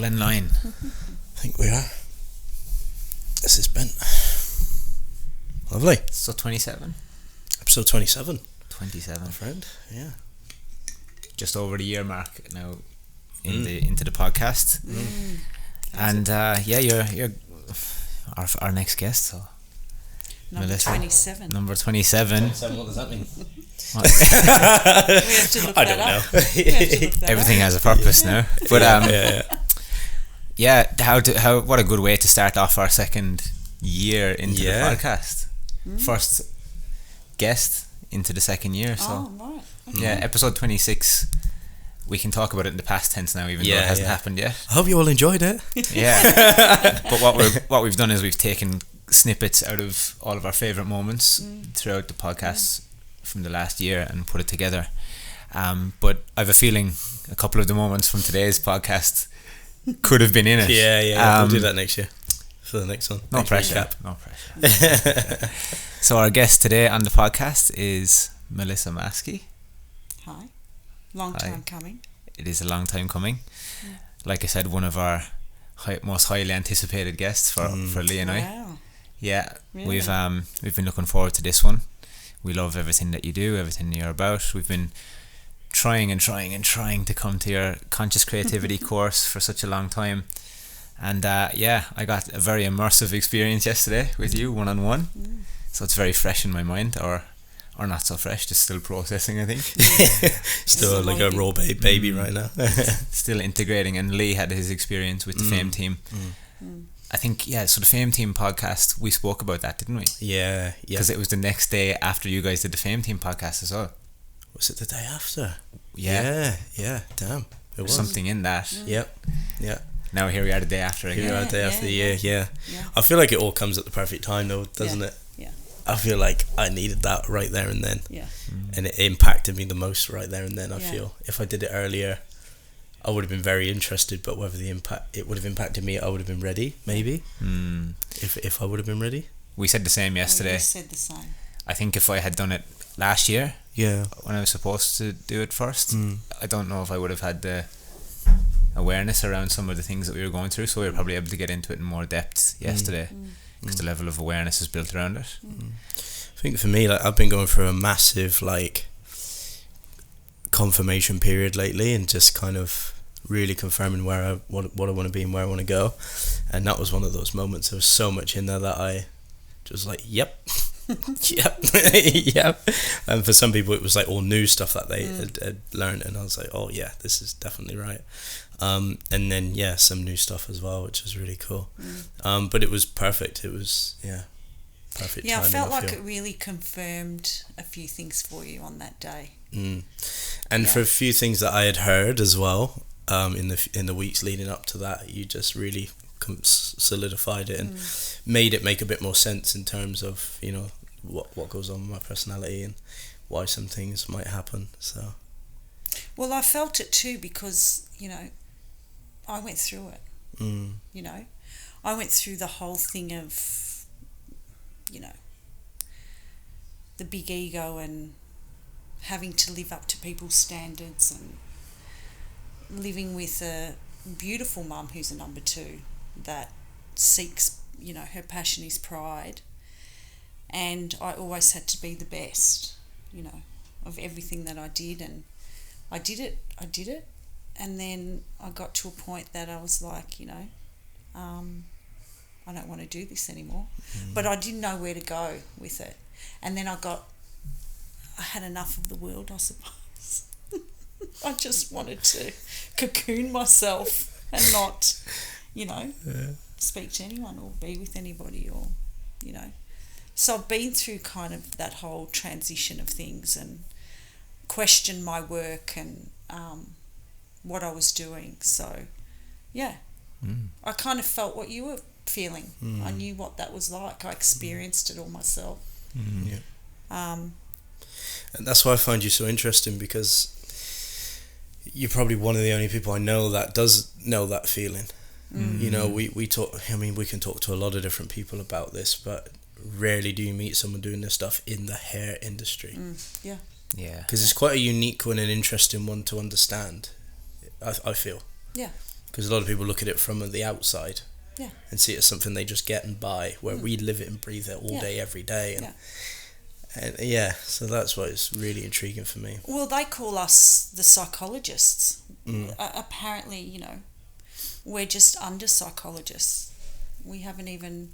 in line. I think we are. This is bent. Lovely. So 27? Episode 27. 27. My friend, yeah. Just over the year mark now into the podcast. And you're our next guest, so Number Melissa, 27. Number 27. 27, what does that mean? We have to look I that don't up. know. We have to look that Everything up. has a purpose now. But yeah. how what a good way to start off our second year into the podcast. First guest into the second year. So Oh, right. Okay. yeah, episode 26. We can talk about it in the past tense now, even though it hasn't happened yet. I hope you all enjoyed it. Yeah. But what we've done is we've taken snippets out of all of our favourite moments throughout the podcast from the last year and put it together. But I have a feeling a couple of the moments from today's podcast could have been in it. Yeah. We'll do that next year for the next one. No pressure. No pressure. So our guest today on the podcast is Malisa Masci. Hi. Long time coming. It is a long time coming. Like I said, one of our most highly anticipated guests for Lee and I. Wow. Yeah, Really? we've been looking forward to this one. We love everything that you do, everything you're about. We've been trying to come to your conscious creativity course for such a long time. And I got a very immersive experience yesterday with you one-on-one. So it's very fresh in my mind, or not so fresh, just still processing, I think. Still like a raw baby right now. Still integrating. And Lee had his experience with the Fame team. I think, so the Fame team podcast, we spoke about that, didn't we? Yeah. Because it was the next day after you guys did the Fame team podcast as well. Was it the day after? Yeah. Damn. It was. Something in that. Yeah. Now here we are the day after again. Here we are the day after the year, Yeah. I feel like it all comes at the perfect time though, doesn't it? Yeah. I feel like I needed that right there and then. Yeah. And it impacted me the most right there and then, I Yeah. feel. If I did it earlier, I would have been very interested, but whether it would have impacted me, I would have been ready, maybe. If I would have been ready. We said the same yesterday. You said the same. I think if I had done it last year, Yeah. when I was supposed to do it first, I don't know if I would have had the awareness around some of the things that we were going through, so we were probably able to get into it in more depth yesterday because the level of awareness is built around it. I think for me, like, I've been going through a massive confirmation period lately, and just kind of really confirming what I want to be and where I want to go. And that was one of those moments. There was so much in there that I just like, yep. And for some people it was like all new stuff that they had learned, and I was like, oh yeah, this is definitely right. And then some new stuff as well, which was really cool. But it was perfect. It was perfect. Yeah, I timing, felt like feel. it really confirmed a few things for you on that day. And for a few things that I had heard as well, in the weeks leading up to that, you just really solidified it and made it make a bit more sense in terms of, you know, what goes on with my personality and why some things might happen. So Well, I felt it too because, you know, I went through it. You know, I went through the whole thing of, you know, the big ego and having to live up to people's standards, and living with a beautiful mum who's a number 2 that seeks, you know, her passion is pride. And I always had to be the best, you know, of everything that I did. And I did it. And then I got to a point that I was like, you know, I don't want to do this anymore. But I didn't know where to go with it. And then I had enough of the world, I suppose. I just wanted to cocoon myself and not, you know, speak to anyone or be with anybody, or, you know. So I've been through kind of that whole transition of things and questioned my work and what I was doing. So, yeah, I kind of felt what you were feeling. I knew what that was like. I experienced it all myself. And that's why I find you so interesting, because you're probably one of the only people I know that does know that feeling. You know, we talk, I mean, we can talk to a lot of different people about this, but rarely do you meet someone doing this stuff in the hair industry. Yeah. Because it's quite a unique one and interesting one to understand, I feel. Yeah. Because a lot of people look at it from the outside Yeah. and see it as something they just get and buy, where we live it and breathe it all day, every day. And so that's why it's really intriguing for me. Well, they call us the psychologists. Apparently, you know, we're just under psychologists. We haven't even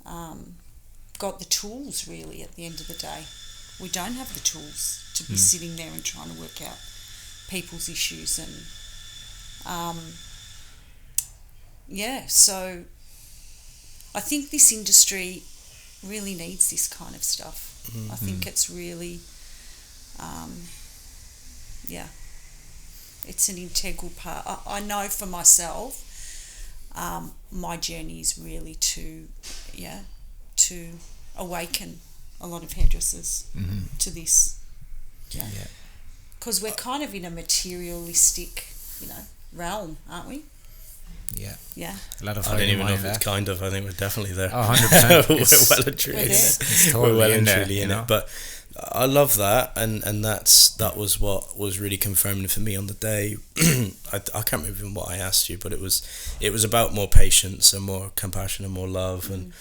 got the tools, really, at the end of the day. We don't have the tools to be sitting there and trying to work out people's issues. And, so I think this industry really needs this kind of stuff. I think it's really, it's an integral part. I know for myself, my journey is really to awaken a lot of hairdressers to this. Because we're kind of in a materialistic, realm, aren't we? Yeah. A lot of I don't even know if it's kind of. I think we're definitely there. 100%. We're well and truly in it. It's totally we're well in and there, truly in it. But I love that, and that was what was really confirming for me on the day. I can't remember even what I asked you, but it was about more patience and more compassion and more love, and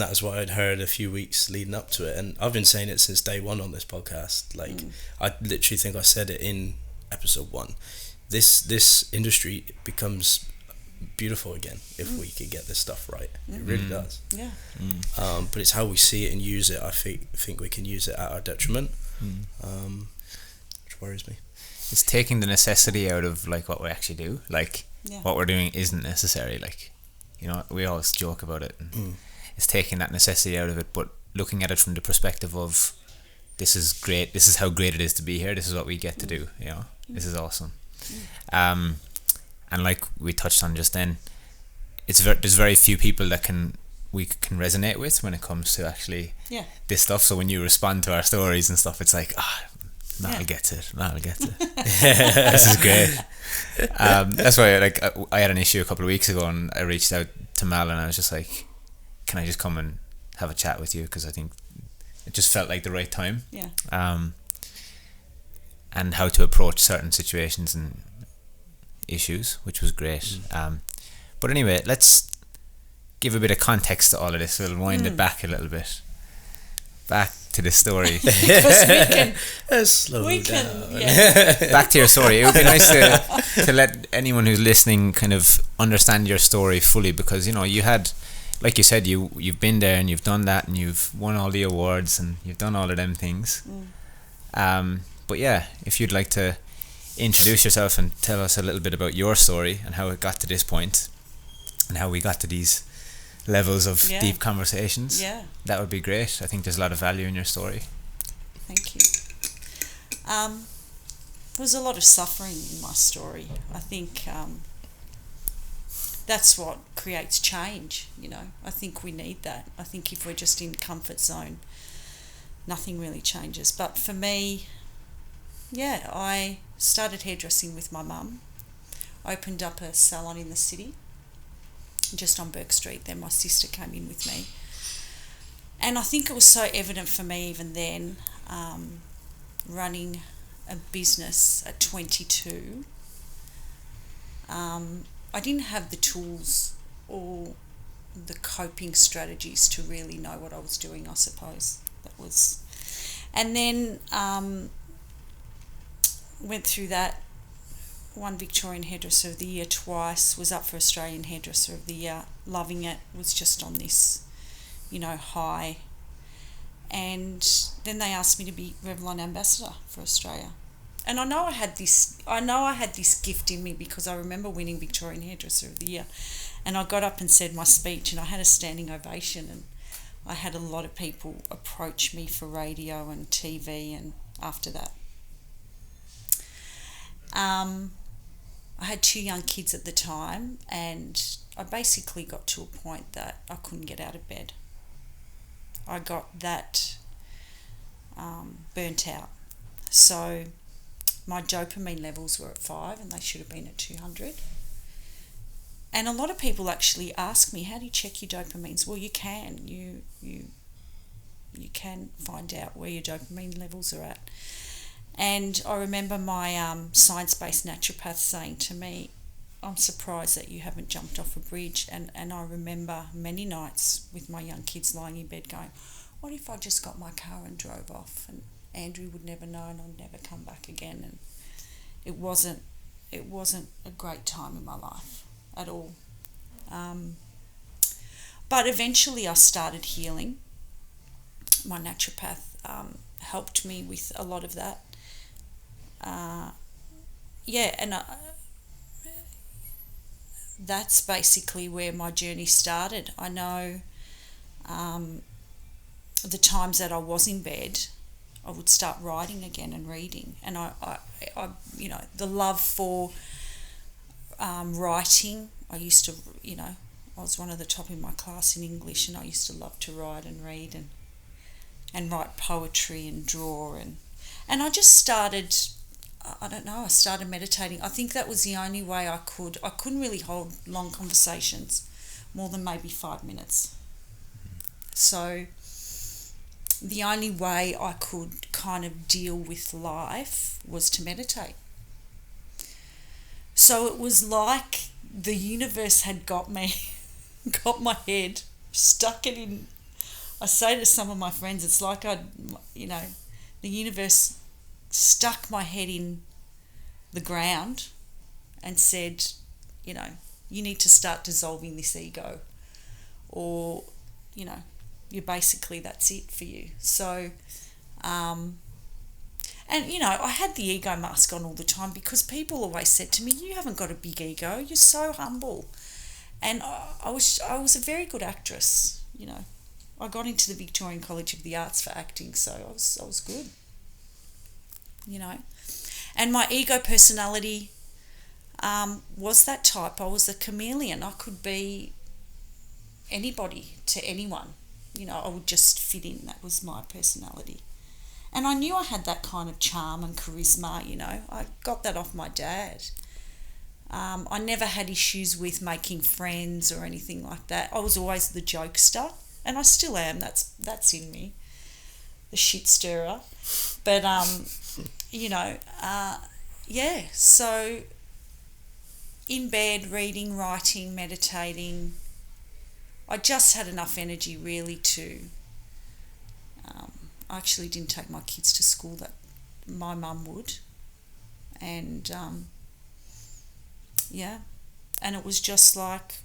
that was what I'd heard a few weeks leading up to it. And I've been saying it since day one on this podcast. Like I literally think I said it in episode 1. This industry becomes beautiful again if we could get this stuff right. It really does. But it's how we see it and use it. I think we can use it at our detriment, which worries me. It's taking the necessity out of like what we actually do. Like what we're doing isn't necessary. Like, we always joke about it. And it's taking that necessity out of it, but looking at it from the perspective of this is great. This is how great it is to be here. This is what we get to do. This is awesome. And like we touched on just then, there's very few people that we can resonate with when it comes to actually this stuff. So when you respond to our stories and stuff, it's like, Mal gets it. This is great. That's why I had an issue a couple of weeks ago, and I reached out to Mal and I was just like, can I just come and have a chat with you? Because I think it just felt like the right time. And how to approach certain situations and issues, which was great. But anyway, let's give a bit of context to all of this. We'll wind it back a little bit. Back to the story. Because we can, Back to your story. It would be nice to let anyone who's listening kind of understand your story fully, because you had, like you said, you've been there and you've done that and you've won all the awards and you've done all of them things. But yeah, if you'd like to introduce yourself and tell us a little bit about your story and how it got to this point and how we got to these levels of deep conversations, that would be great. I think there's a lot of value in your story. Thank you. There's a lot of suffering in my story. I think that's what creates change. I think we need that. I think if we're just in comfort zone, nothing really changes. But for me, I started hairdressing with my mum, opened up a salon in the city, just on Burke Street. Then my sister came in with me. And I think it was so evident for me even then, running a business at 22, I didn't have the tools or the coping strategies to really know what I was doing, I suppose. And then went through that, won Victorian Hairdresser of the Year twice, was up for Australian Hairdresser of the Year, loving it, was just on this, high. And then they asked me to be Revlon Ambassador for Australia. And I know I had this gift in me, because I remember winning Victorian Hairdresser of the Year. And I got up and said my speech, and I had a standing ovation, and I had a lot of people approach me for radio and TV and after that. I had 2 young kids at the time, and I basically got to a point that I couldn't get out of bed. I got that burnt out. So my dopamine levels were at 5 and they should have been at 200. And a lot of people actually ask me, how do you check your dopamines? Well, you can. You can find out where your dopamine levels are at. And I remember my science-based naturopath saying to me, I'm surprised that you haven't jumped off a bridge. And I remember many nights with my young kids lying in bed going, what if I just got my car and drove off, and Andrew would never know and I'd never come back again. And it wasn't a great time in my life at all. But eventually I started healing. My naturopath helped me with a lot of that. That's basically where my journey started. I know the times that I was in bed, I would start writing again and reading. And I the love for writing, I used to, I was one of the top in my class in English, and I used to love to write and read and write poetry and draw. And I just started, I started meditating. I think that was the only way I couldn't really hold long conversations, more than maybe 5 minutes. So the only way I could kind of deal with life was to meditate. So it was like the universe had got me, got my head, stuck it in. I say to some of my friends, it's like the universe stuck my head in the ground and said, you need to start dissolving this ego, or, you're basically, that's it for you. So, I had the ego mask on all the time, because people always said to me, you haven't got a big ego, you're so humble. And I was a very good actress, I got into the Victorian College of the Arts for acting, so I was good, And my ego personality was that type. I was a chameleon. I could be anybody to anyone. I would just fit in. That was my personality. And I knew I had that kind of charm and charisma, I got that off my dad. I never had issues with making friends or anything like that. I was always the jokester, and I still am. That's in me, the shit stirrer. But, so in bed, reading, writing, meditating, I just had enough energy really to... I actually didn't take my kids to school that my mum would. And, and it was just like,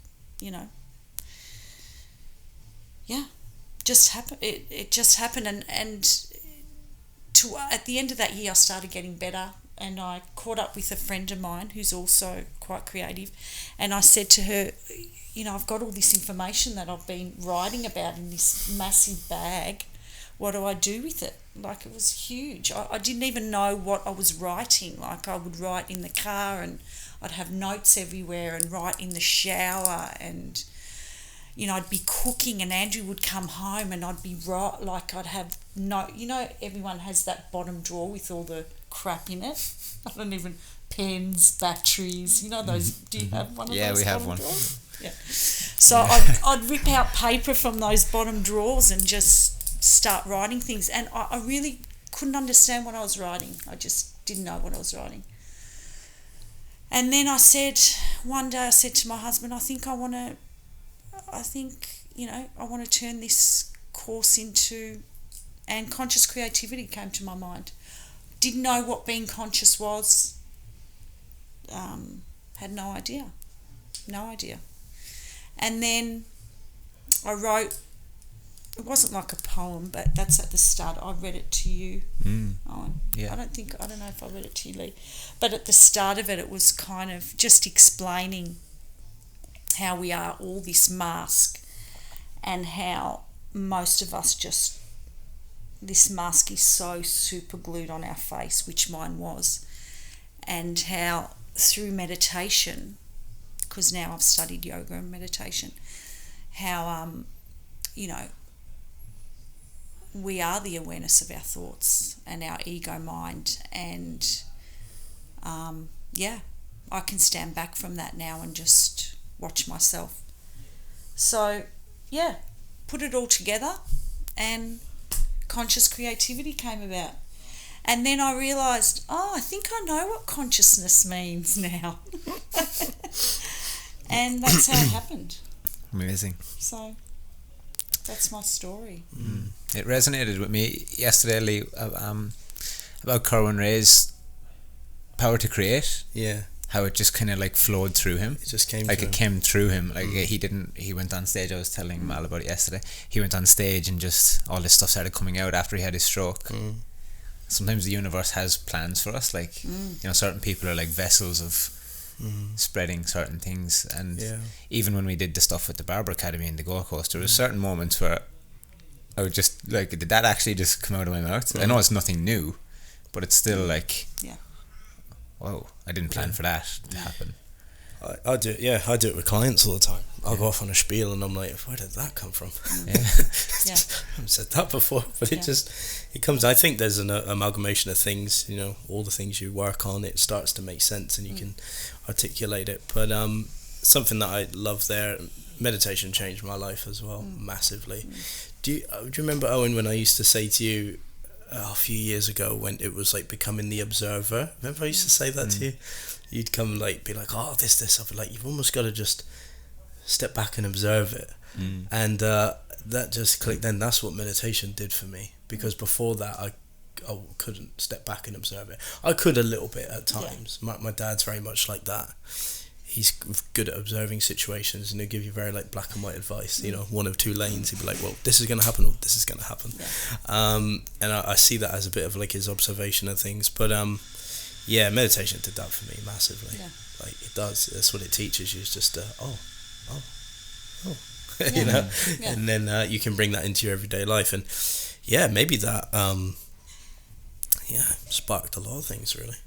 just happened. It just happened. And at the end of that year, I started getting better, and I caught up with a friend of mine who's also quite creative, and I said to her, I've got all this information that I've been writing about in this massive bag. What do I do with it? Like, it was huge. I didn't even know what I was writing. Like, I would write in the car, and I'd have notes everywhere, and write in the shower, and I'd be cooking, and Andrew would come home, and I'd be I'd have everyone has that bottom drawer with all the crap in it. I don't even, pens, batteries, those. Do you have one of those? Yeah, we have one. Drawers? Yeah. So I'd rip out paper from those bottom drawers and just start writing things, and I really couldn't understand what I was writing. I just didn't know what I was writing. And then one day I said to my husband, I want to turn this course into, and conscious creativity came to my mind. Didn't know what being conscious was. Had no idea. And then I wrote, it wasn't like a poem, but that's at the start. I read it to you. Yeah. I don't know if I read it to you, Lee. But at the start of it, it was kind of just explaining how we are all this mask, and how most of us this mask is so super glued on our face, which mine was, and how through meditation, because now I've studied yoga and meditation, how, we are the awareness of our thoughts and our ego mind, and I can stand back from that now and just watch myself. So put it all together, and conscious creativity came about. And then I realised, I think I know what consciousness means now. And that's how it happened. Amazing. So that's my story. It resonated with me yesterday, Lee, about Kerwin Ray's power to create. Yeah. How it just kind of like flowed through him. It just came like through it came through him. Like he went on stage. I was telling Mal about it yesterday. He went on stage and just all this stuff started coming out after he had his stroke. Sometimes the universe has plans for us. Like certain people are like vessels of spreading certain things. And even when we did the stuff with the Barber Academy in the Gold Coast, there was certain moments where I would just like, did that actually just come out of my mouth? I know it's nothing new, but it's still like, whoa, I didn't plan for that to happen. I do it with clients all the time. I'll go off on a spiel and I'm like, where did that come from? Yeah. I haven't said that before, but it comes. I think there's an amalgamation of things, all the things you work on, it starts to make sense and you can articulate it. But something that I love there, meditation changed my life as well, massively. Do you remember, Owen, when I used to say to you a few years ago when it was like becoming the observer? Remember I used to say that to you? You'd come like, be like, oh, this. I'd be like, you've almost got to just step back and observe it. And that just clicked then. That's what meditation did for me. Because before that, I couldn't step back and observe it. I could a little bit at times. My dad's very much like that. He's good at observing situations and he'll give you very like black and white advice, one of two lanes. He'd be like, well, this is going to happen or this is going to happen. And I see that as a bit of like his observation of things. But meditation did that for me massively. Like it does. That's what it teaches you. It's just and then you can bring that into your everyday life. And maybe that sparked a lot of things really.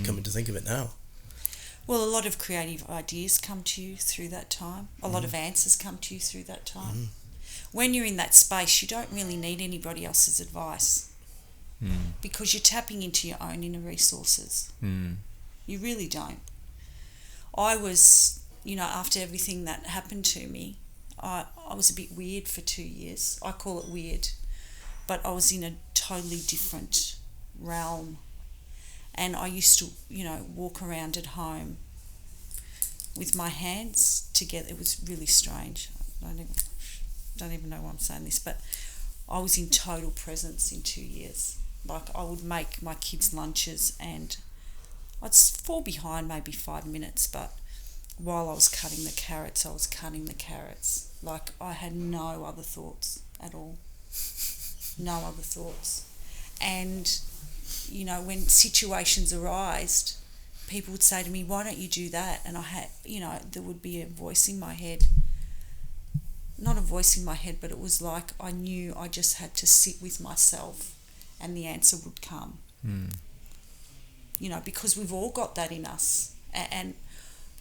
Coming to think of it now. Well, a lot of creative ideas come to you through that time. A lot of answers come to you through that time. When you're in that space, you don't really need anybody else's advice because you're tapping into your own inner resources. You really don't. I was, after everything that happened to me, I was a bit weird for 2 years. I call it weird, but I was in a totally different realm. And I used to, walk around at home with my hands together. It was really strange. I don't even know why I'm saying this, but I was in total presence in 2 years. Like I would make my kids' lunches and I'd fall behind maybe 5 minutes, but while I was cutting the carrots, I was cutting the carrots. Like I had no other thoughts at all. No other thoughts. And when situations arised, people would say to me, why don't you do that? And I had, there would be a voice in my head. Not a voice in my head, but it was like I knew I just had to sit with myself and the answer would come. Because we've all got that in us. And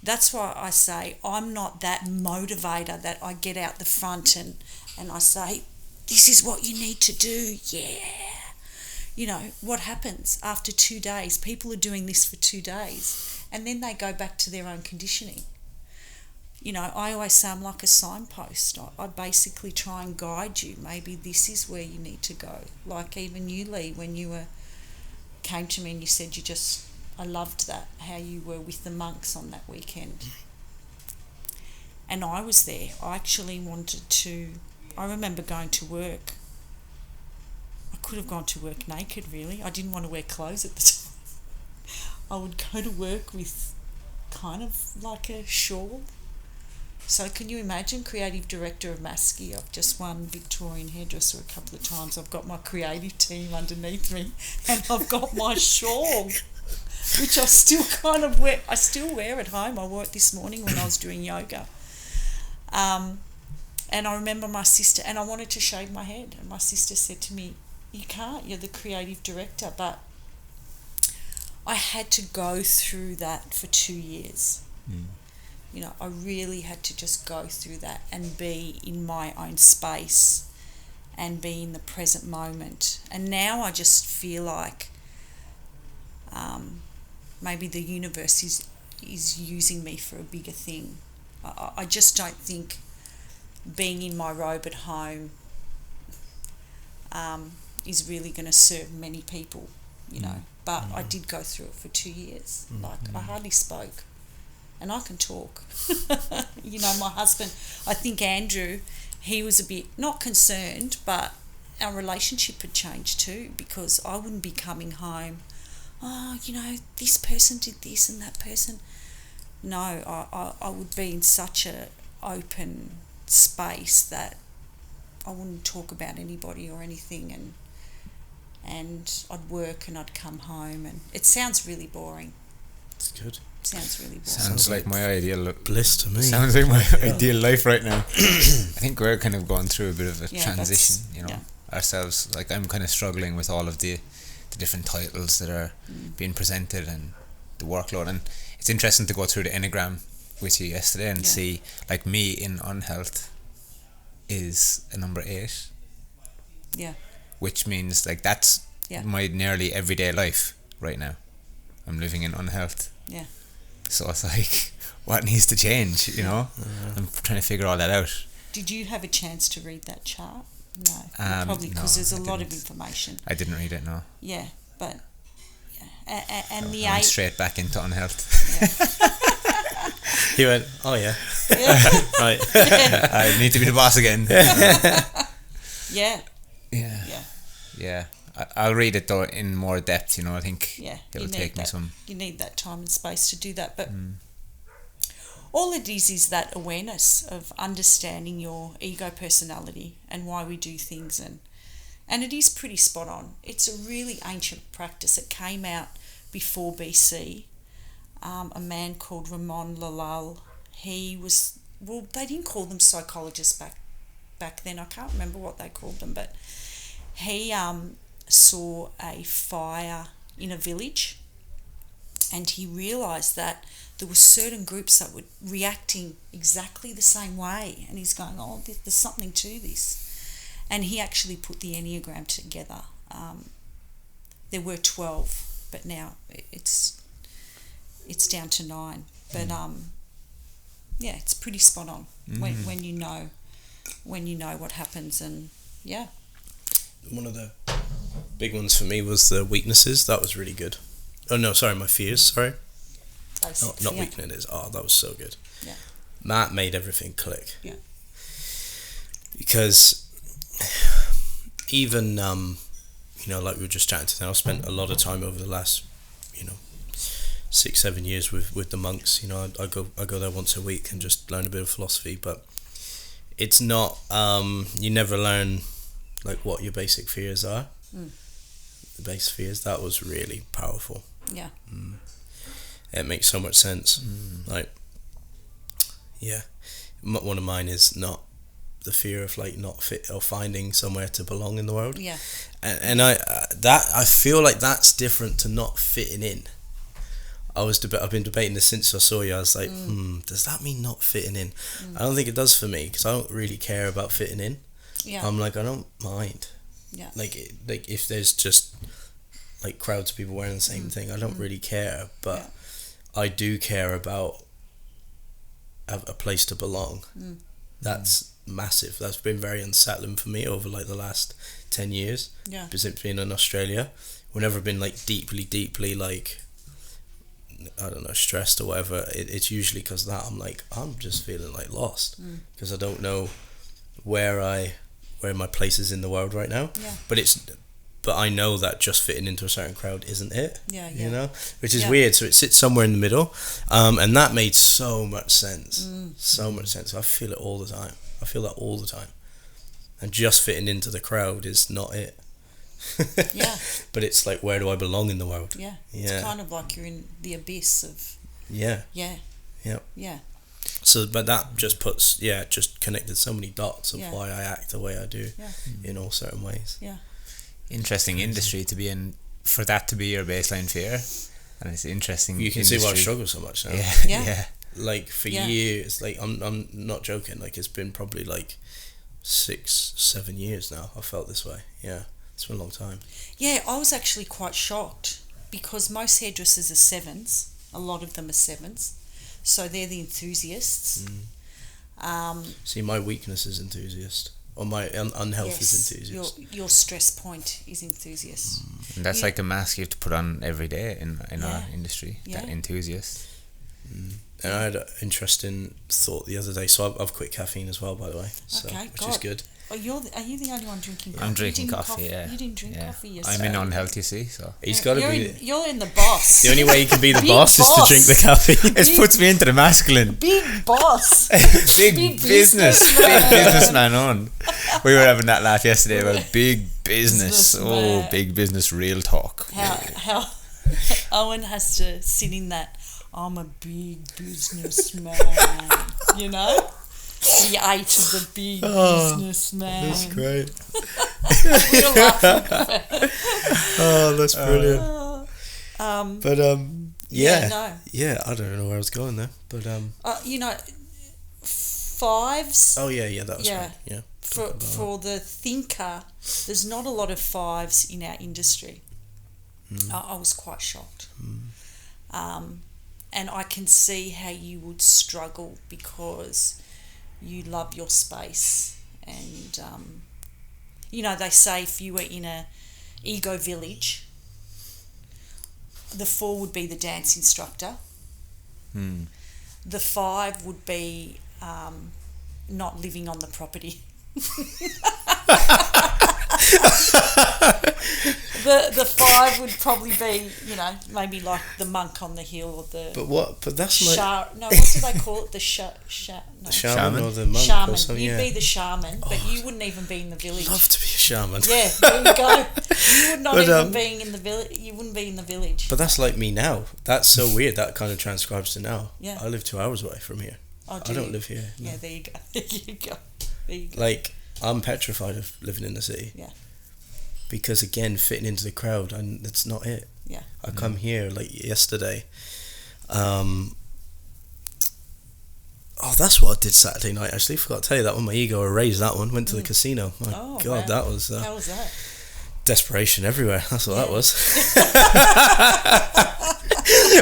that's why I say I'm not that motivator that I get out the front and I say, this is what you need to do. What happens after 2 days? People are doing this for 2 days and then they go back to their own conditioning. I always say I'm like a signpost. I basically try and guide you. Maybe this is where you need to go. Like even you, Lee, when you came to me and you said I loved that, how you were with the monks on that weekend. And I was there. I actually I remember going to work. I could have gone to work naked, really. I didn't want to wear clothes at the time. I would go to work with kind of like a shawl. So can you imagine, creative director of Masci? I've just won Victorian Hairdresser a couple of times. I've got my creative team underneath me and I've got my shawl, which I still kind of wear. I still wear at home. I wore it this morning when I was doing yoga. And I remember my sister, and I wanted to shave my head, and my sister said to me, you can't, you're the creative director. But I had to go through that for 2 years. I really had to just go through that and be in my own space and be in the present moment. And now I just feel like maybe the universe is using me for a bigger thing. I just don't think being in my robe at home is really going to serve many people, But I did go through it for 2 years. Like I hardly spoke. and I can talk. You know, my husband, I think Andrew, he was a bit not concerned, but our relationship had changed too, because I wouldn't be coming home, oh, you know, this person did this and that person. No, I would be in such a open space that I wouldn't talk about anybody or anything, and I'd work and I'd come home, and it sounds really boring. It's good. Sounds really boring. Sounds like my ideal bliss to me. Sounds like my ideal life right now. I think we're kind of going through a bit of a transition, you know, ourselves. Like, I'm kind of struggling with all of the different titles that are being presented and the workload, and it's interesting to go through the Enneagram with you yesterday and see, like, me in unhealth is a number 8. Yeah. Which means, like, that's my nearly everyday life right now. I'm living in unhealth. Yeah. So it's like, what needs to change, you know? I'm trying to figure all that out. Did you have a chance to read that chart? No. Probably because there's a lot of information. I didn't read it, no. Yeah, but... And the I went 8... straight back into unhealth. Yeah. He went, oh yeah. Right. I need to be the boss again. Yeah. Yeah. Yeah. Yeah. I'll read it though in more depth, you know. I think it'll take me some... You need that time and space to do that, but all it is that awareness of understanding your ego personality and why we do things, and it is pretty spot on. It's a really ancient practice. It came out before BC. A man called Ramon Lalal, he was, well, they didn't call them psychologists back then. I can't remember what they called them, but he saw a fire in a village, and he realised that there were certain groups that were reacting exactly the same way, and he's going, oh, there's something to this. And he actually put the Enneagram together. There were 12, but now it's down to 9. But it's pretty spot on when you know what happens, and One of the big ones for me was the weaknesses. That was really good. Oh no, sorry, my fears. Sorry, not weaknesses. Oh, that was so good. Yeah, Matt made everything click. Yeah, because even like we were just chatting today, I spent a lot of time over the last 6-7 years with the monks. I go there once a week and just learn a bit of philosophy, but it's not you never learn like what your basic fears are. The base fears, that was really powerful. Yeah. It makes so much sense. Like, one of mine is not the fear of like not fit or finding somewhere to belong in the world. Yeah. And I feel like that's different to not fitting in. I've been debating this since I saw you. I was like, does that mean not fitting in? I don't think it does for me, because I don't really care about fitting in. Yeah. I'm like, I don't mind. Yeah. Like if there's just like crowds of people wearing the same thing, I don't really care. But I do care about a place to belong. That's massive. That's been very unsettling for me over like the last 10 years. Yeah. Since being in Australia, we've never been like deeply like, I don't know, stressed or whatever. It's usually because of that. I'm just feeling like lost, because I don't know where my place is in the world right now. Yeah. But I know that just fitting into a certain crowd isn't it. Yeah. You know, which is weird. So it sits somewhere in the middle, and that made so much sense. So much sense. I feel it all the time. I feel that all the time, and just fitting into the crowd is not it. Yeah. But it's like, where do I belong in the world? Yeah. Yeah. It's kind of like you're in the abyss of. Yeah. Yeah. Yep. Yeah. So, but that just just connected so many dots of why I act the way I do in all certain ways. Yeah. Interesting industry to be in, for that to be your baseline fear, and it's interesting. You can see why I struggle so much now. Yeah. Like for years, like I'm not joking. Like it's been probably like 6-7 years now. I felt this way. Yeah, it's been a long time. Yeah, I was actually quite shocked, because most hairdressers are 7s. A lot of them are 7s. So they're the enthusiasts. See, my weakness is enthusiast, or my unhealth is enthusiast. Your stress point is enthusiast. And that's like a mask you have to put on every day in our industry. Yeah. That enthusiast. And I had an interesting thought the other day. So I've quit caffeine as well, by the way. So, Okay, which is good. Are you the only one drinking coffee? I'm drinking coffee, yeah. You didn't drink Yeah. coffee yesterday. I'm in unhealthy, see, so. He's got to be... You're in the boss. The only way you can be the Big boss is to boss. drink the caffeine. It puts me into the masculine. Big boss. Big business. Big businessman on. We were having that laugh yesterday about big business. Businessman. Big business, real talk. How Owen has to sit in that, I'm a big businessman, you know? The A to the big businessman. That's great. We're laughing. Oh, that's brilliant. Yeah, I don't know where I was going there, but you know, fives. oh yeah, that was right. Yeah, For the thinker, there's not a lot of fives in our industry. I was quite shocked. And I can see how you would struggle because you love your space. And, you know, they say if you were in a ego village, the 4 would be the dance instructor. The 5 would be not living on the property. The 5 would probably be, you know, maybe like the monk on the hill or the. But that's like no, what do they call it? The the shaman or the monk shaman. or something. You'd be the shaman, but you wouldn't even be in the village. Love to be a shaman. Yeah, there you go. You would not But, even be in the village. You wouldn't be in the village. But that's like me now. That's so weird. That kind of transcribes to now. Yeah. I live 2 hours away from here. Oh, I don't live here. No. Yeah, there you go. There you go. There you go. Like, I'm petrified of living in the city. Yeah. Because again, fitting into the crowd, and that's not it. Yeah. I come here like yesterday. That's what I did Saturday night. Actually, forgot to tell you that one. My ego erased that one. Went to the casino. My God, wow. that was How was that? desperation everywhere. That's what that was.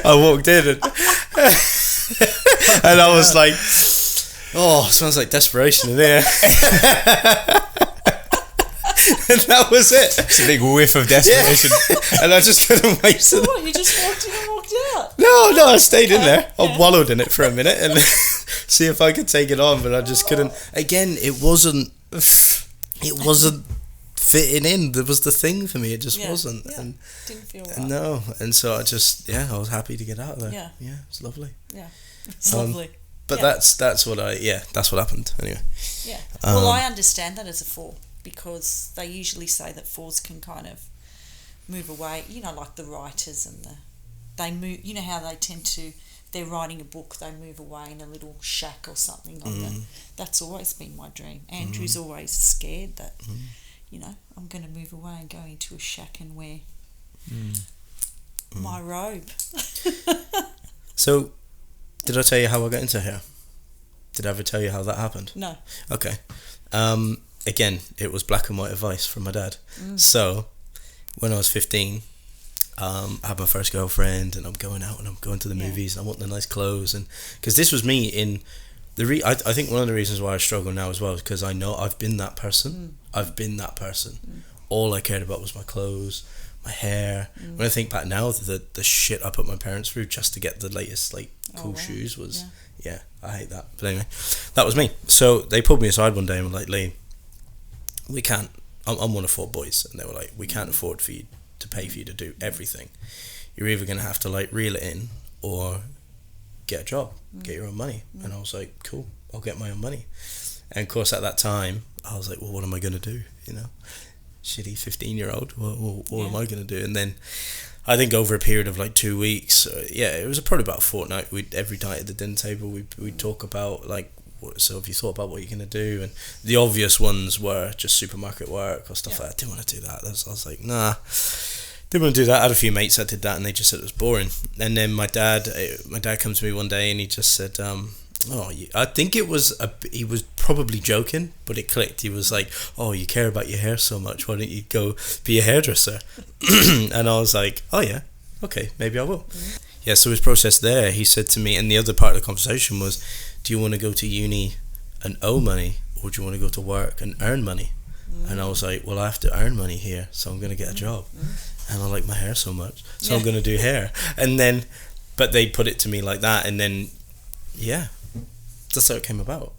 I walked in and I was like, "Oh, smells like desperation in here." And that was it. It's a big whiff of desperation. Yeah. And I just couldn't wait. So what? You just walked in and walked out? No, I stayed in there. I wallowed in it for a minute and see if I could take it on, but I just couldn't. Again, it wasn't fitting in. That was the thing for me. It just wasn't. Yeah. And didn't feel right. no, and so I was happy to get out of there. Yeah, it's lovely. Yeah, it's lovely. But that's what that's what happened anyway. Yeah. Well, I understand that as a 4 because they usually say that 4s can kind of move away. You know, like the writers and they move. You know how they tend to. They're writing a book. They move away in a little shack or something like that. That's always been my dream. Andrew's always scared that. You know, I'm going to move away and go into a shack and wear my robe. So, did I tell you how I got into hair? Did I ever tell you how that happened? No. Okay. Again, it was black and white advice from my dad. So, when I was 15, I had my first girlfriend, and I'm going out and I'm going to the movies, and I want the nice clothes, and because this was me in the I think one of the reasons why I struggle now as well is because I know I've been that person. All I cared about was my clothes, my hair. When I think back now, the shit I put my parents through just to get the latest cool shoes was I hate that. But anyway, that was me. So they pulled me aside one day and were like, "Lee, we can't. I'm one of 4 boys," and they were like, "We can't afford for you to pay for you to do everything. You're either gonna have to reel it in or get a job, get your own money." And I was like, "Cool, I'll get my own money." And of course, at that time, I was like, "Well, what am I gonna do? You know, shitty 15-year-old. What am I gonna do?" And then I think over a period of 2 weeks, it was probably about a fortnight. Every night at the dinner table, we'd talk about so have you thought about what you're going to do? And the obvious ones were just supermarket work or stuff like that. I didn't want to do that. I was like, nah, didn't want to do that. I had a few mates that did that and they just said it was boring. And then my dad comes to me one day and he just said, I think he was probably joking, but it clicked. He was like, "Oh, you care about your hair so much, why don't you go be a hairdresser?" And I was like, "Oh yeah, okay, maybe I will." Yeah, so his process there, he said to me, and the other part of the conversation was, "Do you want to go to uni and owe money, or do you want to go to work and earn money?" And I was like, "Well, I have to earn money here, so I'm going to get a job. And I like my hair so much, so I'm going to do hair." And then, but they put it to me like that, and then Yeah, that's how it came about.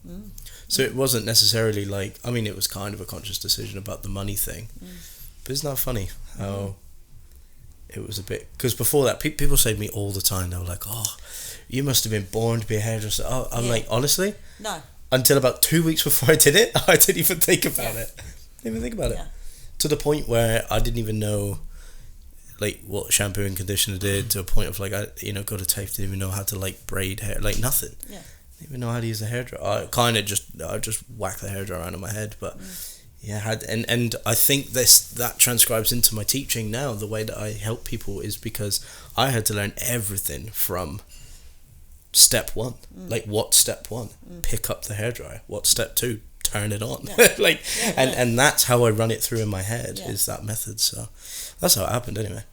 So it wasn't necessarily like, I mean, it was kind of a conscious decision about the money thing, but isn't that funny how it was a bit, because before that people say to me all the time, they were like, oh, you must have been born to be a hairdresser. I'm like, honestly, no, until about 2 weeks before I did it, I didn't even think about it. Didn't even think about it, to the point where I didn't even know like what shampoo and conditioner did, to a point of like, I got a tape, didn't even know how to like braid hair, like nothing. Didn't even know how to use a hairdryer. I just whacked the hairdryer around in my head, but and I think that transcribes into my teaching now. The way that I help people is because I had to learn everything from step one. Like, what's step one? Pick up the hairdryer. What's step two? Turn it on. And that's how I run it through in my head, is that method. So that's how it happened anyway.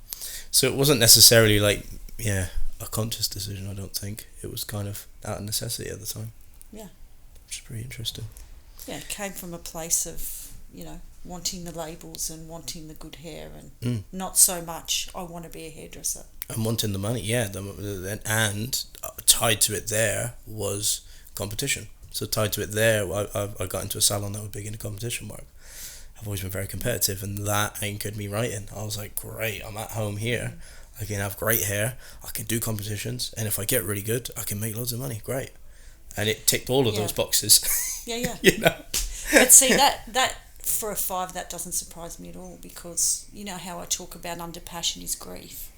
So it wasn't necessarily like a conscious decision. I don't think it was kind of out of necessity at the time, which is pretty interesting. It came from a place of wanting the labels and wanting the good hair, and not so much I want to be a hairdresser and wanting the money. And tied to it there was competition. So tied to it there, I got into a salon that was big into competition work. I've always been very competitive, and that anchored me right in. I was like, great, I'm at home here. I can have great hair. I can do competitions, and if I get really good, I can make loads of money. Great, and it ticked all of those boxes. But see, that for a 5, that doesn't surprise me at all, because you know how I talk about under passion is grief,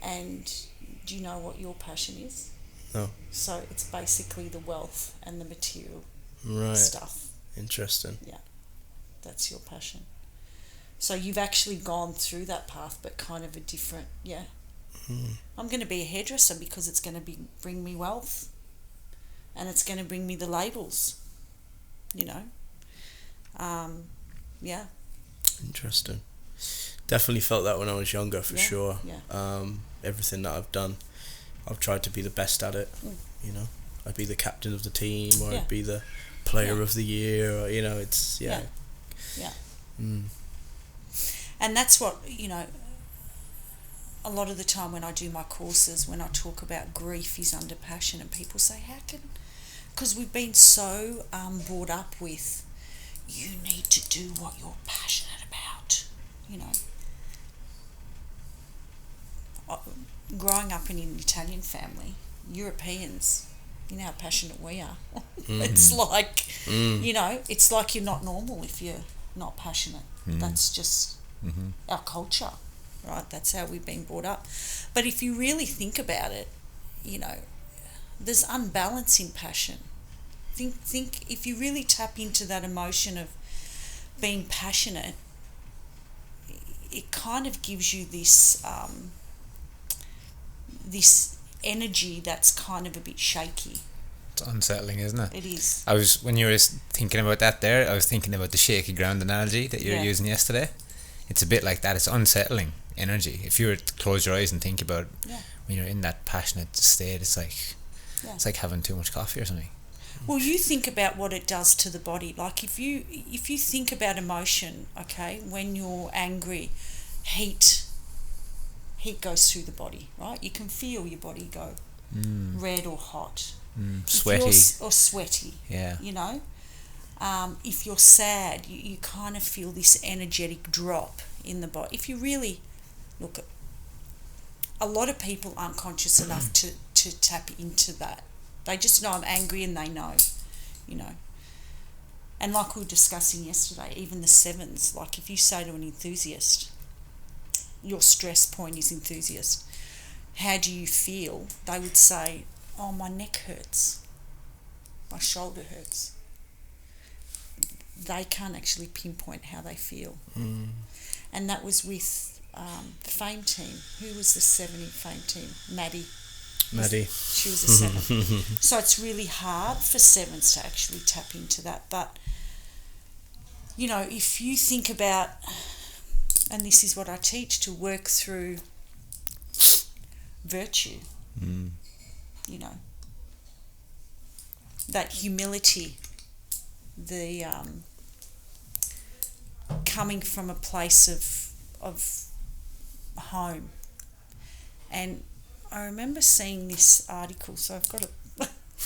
and do you know what your passion is? No. So it's basically the wealth and the material stuff. Interesting. Yeah, that's your passion. So you've actually gone through that path, but kind of a different, I'm going to be a hairdresser because it's going to bring me wealth, and it's going to bring me the labels, Interesting. Definitely felt that when I was younger, for sure. Everything that I've done, I've tried to be the best at it. I'd be the captain of the team, or I'd be the player of the year, or it's And that's what, a lot of the time when I do my courses, when I talk about grief is under passion, and people say, how can... Because we've been so brought up with, you need to do what you're passionate about, Growing up in an Italian family, Europeans, how passionate we are. It's like, it's like you're not normal if you're not passionate. That's just... our culture, right? That's how we've been brought up. But if you really think about it, there's unbalance in passion. Think if you really tap into that emotion of being passionate, it kind of gives you this this energy that's kind of a bit shaky. It's unsettling, isn't it? It is. When you were thinking about that there, I was thinking about the shaky ground analogy that you were using yesterday. It's a bit like that. It's unsettling energy. If you were to close your eyes and think about when you're in that passionate state, it's like having too much coffee or something. Well, you think about what it does to the body. Like if you think about emotion, okay, when you're angry, heat goes through the body, right? You can feel your body go red or hot, sweaty or sweaty. If you're sad, you kind of feel this energetic drop in the body. If you really look at, a lot of people aren't conscious enough to tap into that. They just know I'm angry, and they know, And like we were discussing yesterday, even the 7s, like if you say to an enthusiast, your stress point is enthusiast, how do you feel? They would say, oh, my neck hurts, my shoulder hurts. They can't actually pinpoint how they feel. And that was with the Fame team. Who was the 7 in Fame team? Maddie. She was a 7. So it's really hard for 7s to actually tap into that. But, if you think about, and this is what I teach, to work through virtue, that humility, the coming from a place of home. And I remember seeing this article, so I've got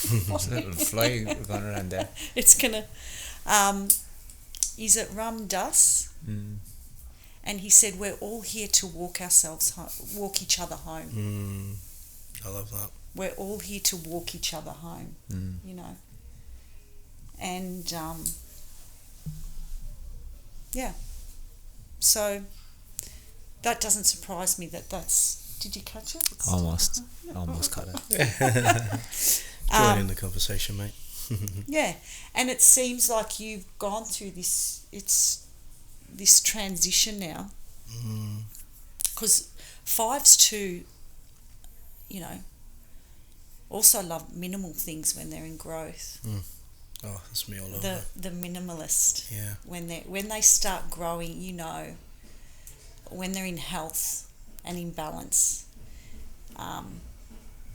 There's a little fly going around there. It's gonna. Is it Ram Dass? And he said, "We're all here to walk each other home." I love that. We're all here to walk each other home. You know. And yeah. So that doesn't surprise me that's. Did you catch it? Almost caught it. Join in the conversation, mate. Yeah, and it seems like you've gone through this transition now, because fives too, you know, also love minimal things when they're in growth. Oh, that's me all over. The minimalist. Yeah. When they start growing, you know, when they're in health and in balance,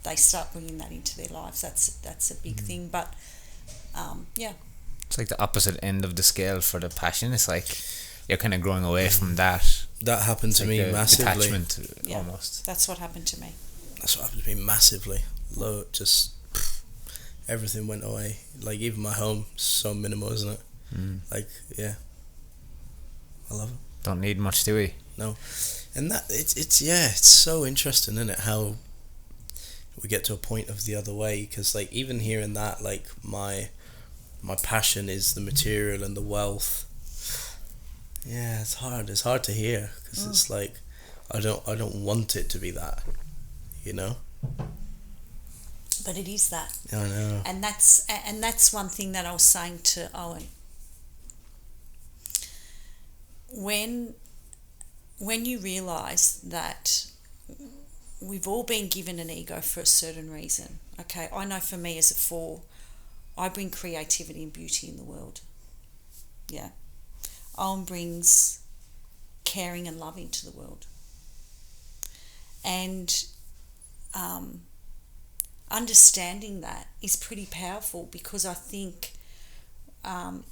they start bringing that into their lives. That's a big thing. But yeah, it's like the opposite end of the scale for the passion. It's like you're kind of growing away from that. That happened to me massively. Detachment, almost. That's what happened to me. That's what happened to me massively. Just everything went away. Like even my home, so minimal, isn't it? Like yeah, I love it. Don't need much, do we? No, and that it's so interesting, isn't it? How we get to a point of the other way, because like even hearing that, like my passion is the material and the wealth. Yeah, it's hard to hear, because it's like I don't want it to be that, you know. But it is that. I know. And that's one thing that I was saying to Owen. When you realise that we've all been given an ego for a certain reason. Okay, I know for me as a 4, I bring creativity and beauty in the world. Yeah. Owen brings caring and loving to the world. And understanding that is pretty powerful, because I think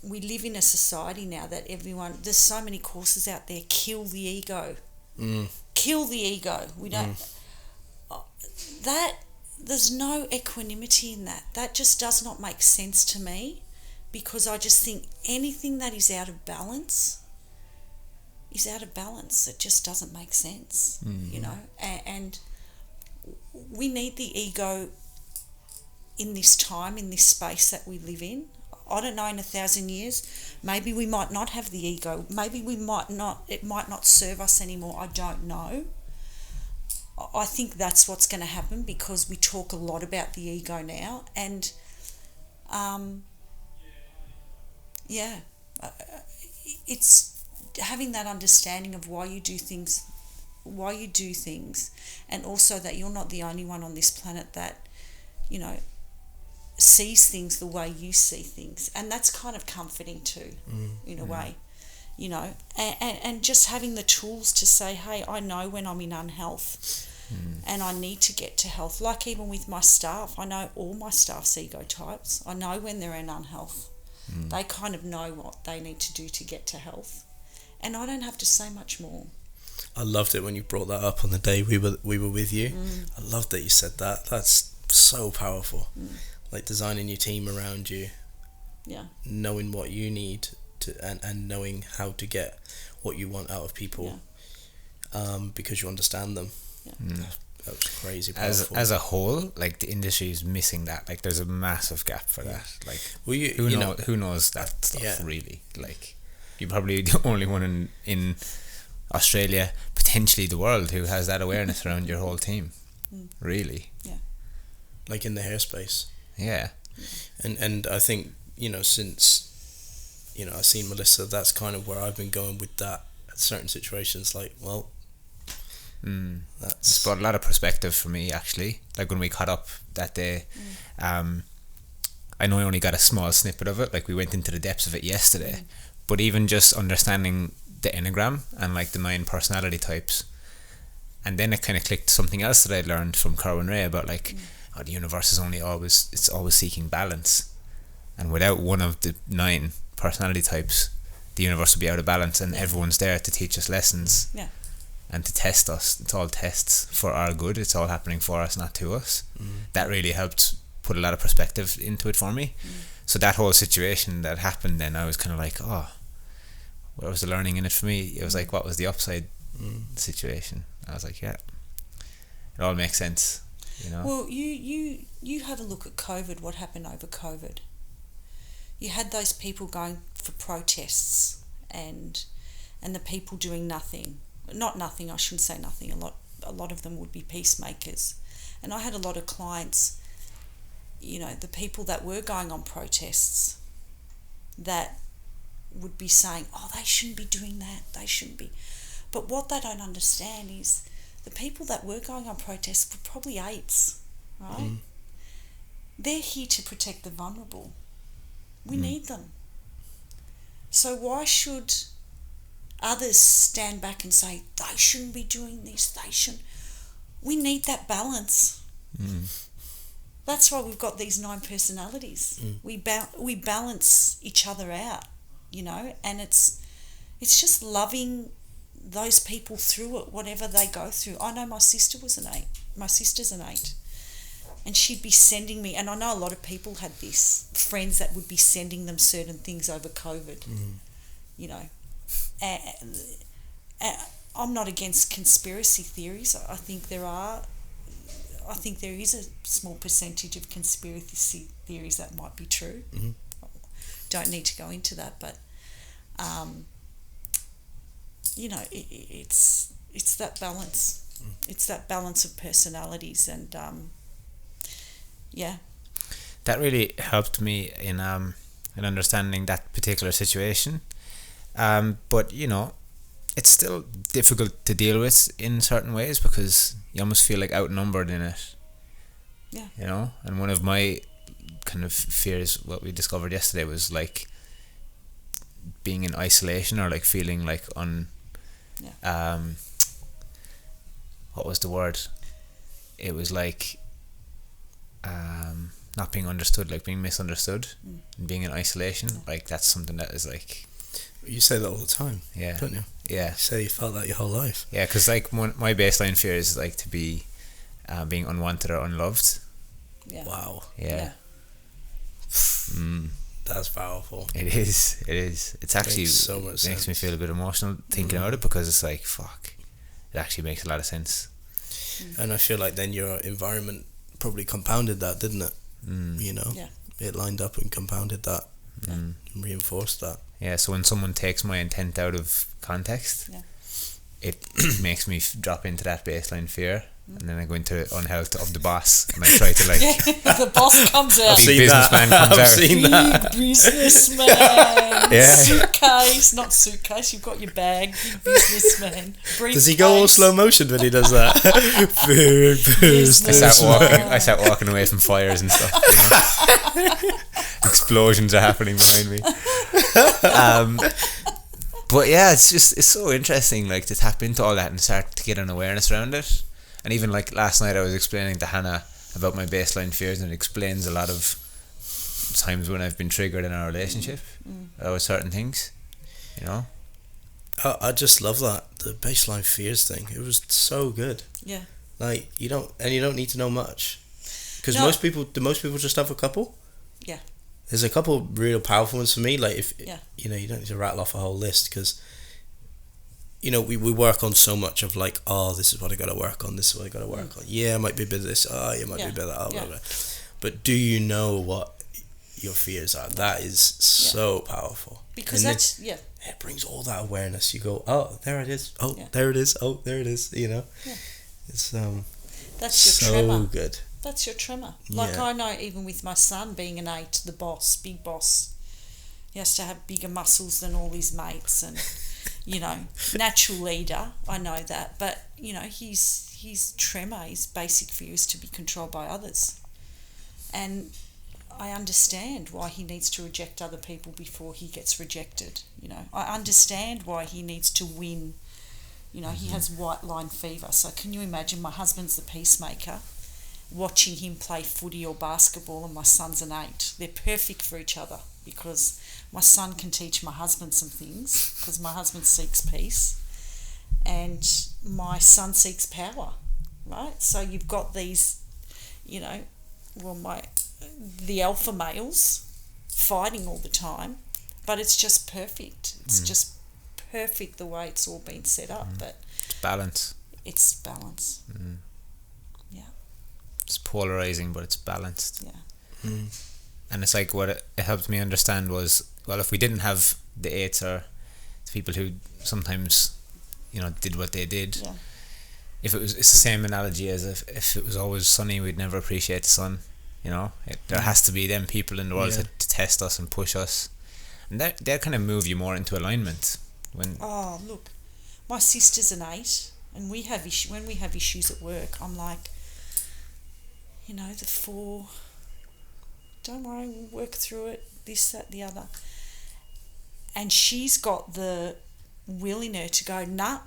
we live in a society now that there's so many courses out there, kill the ego. Kill the ego. We don't... There's no equanimity in that. That just does not make sense to me, because I just think anything that is out of balance is out of balance. It just doesn't make sense, you know. And we need the ego in this time, in this space that we live in. I don't know, in 1,000 years, maybe we might not have the ego. Maybe it might not serve us anymore. I don't know. I think that's what's going to happen, because we talk a lot about the ego now, and it's having that understanding of why you do things, and also that you're not the only one on this planet that, you know, sees things the way you see things, and that's kind of comforting too, in a way, you know, and just having the tools to say, hey, I know when I'm in unhealth, and I need to get to health. Like even with my staff, I know all my staff's ego types. I know when they're in unhealth. They kind of know what they need to do to get to health, and I don't have to say much more. I loved it when you brought that up on the day we were with you. I loved that you said that. That's so powerful. Like designing your team around you, knowing what you need to, and knowing how to get what you want out of people, because you understand them. That was crazy powerful. As a whole, like the industry is missing that. Like there's a massive gap for that. Like who knows that stuff really? Like you're probably the only one in Australia, potentially the world, who has that awareness around your whole team. Really. Yeah. Like in the hairspace. Yeah. And I think, you know, since, you know, I've seen Melissa, that's kind of where I've been going with that at certain situations. Like, well, it's brought a lot of perspective for me, actually. Like when we caught up that day, I know I only got a small snippet of it. Like we went into the depths of it yesterday, but even just understanding the Enneagram and like the 9 personality types, and then it kind of clicked something else that I learned from Carwyn Ray about like, the universe is always seeking balance, and without one of the 9 personality types, the universe will be out of balance, and everyone's there to teach us lessons and to test us. It's all tests for our good. It's all happening for us, not to us. That really helped put a lot of perspective into it for me. So that whole situation that happened, then I was kind of like, oh, what was the learning in it for me? It was like, what was the upside situation? I was like, yeah, it all makes sense, you know. Well, you have a look at COVID. What happened over COVID? You had those people going for protests, and the people doing nothing. Not nothing. I shouldn't say nothing. A lot of them would be peacemakers, and I had a lot of clients. You know, the people that were going on protests, that would be saying, oh, they shouldn't be doing that, they shouldn't be. But what they don't understand is the people that were going on protests were probably apes, right? They're here to protect the vulnerable. We need them. So why should others stand back and say, they shouldn't be doing this, they shouldn't? We need that balance. That's why we've got these 9 personalities. We balance each other out, you know, and it's just loving those people through it, whatever they go through. I know my sister was an 8. My sister's an 8. And she'd be sending me, and I know a lot of people had this, friends that would be sending them certain things over COVID, you know. And I'm not against conspiracy theories. I think there is a small percentage of conspiracy theories that might be true. Don't need to go into that, but you know, it's that balance. It's that balance of personalities, and yeah. That really helped me in understanding that particular situation. But you know, it's still difficult to deal with in certain ways because you almost feel like outnumbered in it. Yeah. You know, and one of my kind of fears, what we discovered yesterday, was like being in isolation, or like feeling like what was the word? It was like not being understood, like being misunderstood, and being in isolation. Like that's something that is like, you say that all the time, don't you? Yeah. You say you felt that your whole life. Yeah, because like my baseline fear is like to be being unwanted or unloved. Yeah. Wow. Yeah. That's powerful. It is. It's actually Makes so much sense. Makes me feel a bit emotional thinking about it, because it's like, fuck, it actually makes a lot of sense. And I feel like then your environment probably compounded that, didn't it? You know, it lined up and compounded that, and reinforced that. Yeah, so when someone takes my intent out of context, it makes me drop into that baseline fear, and then I go into unhealth of the boss, and I try to like the boss comes out. big businessman comes I've out. seen that. Big businessman. Not suitcase. You've got your bag. Big businessman. Does he go all slow motion when he does that? Big businessman. I start walking away from fires and stuff. You know? Explosions are happening behind me. But yeah, it's so interesting, like, to tap into all that and start to get an awareness around it. And even like last night I was explaining to Hannah about my baseline fears, and it explains a lot of times when I've been triggered in our relationship about certain things, you know. I just love that, the baseline fears thing. It was so good. Yeah. Like, you don't need to know much, because most people just have a couple. Yeah. There's a couple real powerful ones for me. Like, if you know, you don't need to rattle off a whole list, because you know, we work on so much of like, oh, this is what I got to work on. This is what I got to work on. Yeah, I might be a bit of this. Oh, you might be a bit of that. Blah, blah. But do you know what your fears are? That is so powerful. Because and that's it brings all that awareness. You go, oh, there it is. Oh, there it is. Oh, there it is. You know, it's that's your so tremor. good. That's your tremor. Like I know, even with my son being an 8, the boss, big boss, he has to have bigger muscles than all his mates, and you know, natural leader. I know that, but you know, his tremor, his basic fear is to be controlled by others, and I understand why he needs to reject other people before he gets rejected. You know, I understand why he needs to win. You know, he has white line fever. So can you imagine? My husband's the peacemaker. Watching him play footy or basketball, and my son's an 8. They're perfect for each other, because my son can teach my husband some things, because my husband seeks peace and my son seeks power, right? So you've got these, you know, well, my the alpha males fighting all the time, but it's just perfect. It's just perfect the way it's all been set up. But it's balance. It's balance. Yeah. It's polarizing, but it's balanced. Yeah. And it's like what it helped me understand was, well, if we didn't have the eights or the people who sometimes, did what they did, it's the same analogy as if it was always sunny, we'd never appreciate the sun. There has to be them people in the world to test us and push us, and they kind of move you more into alignment. Oh, look, my sister's an 8, and when we have issues at work, I'm like, the 4, don't worry, we'll work through it, this, that, the other. And she's got the will in her to go, nah,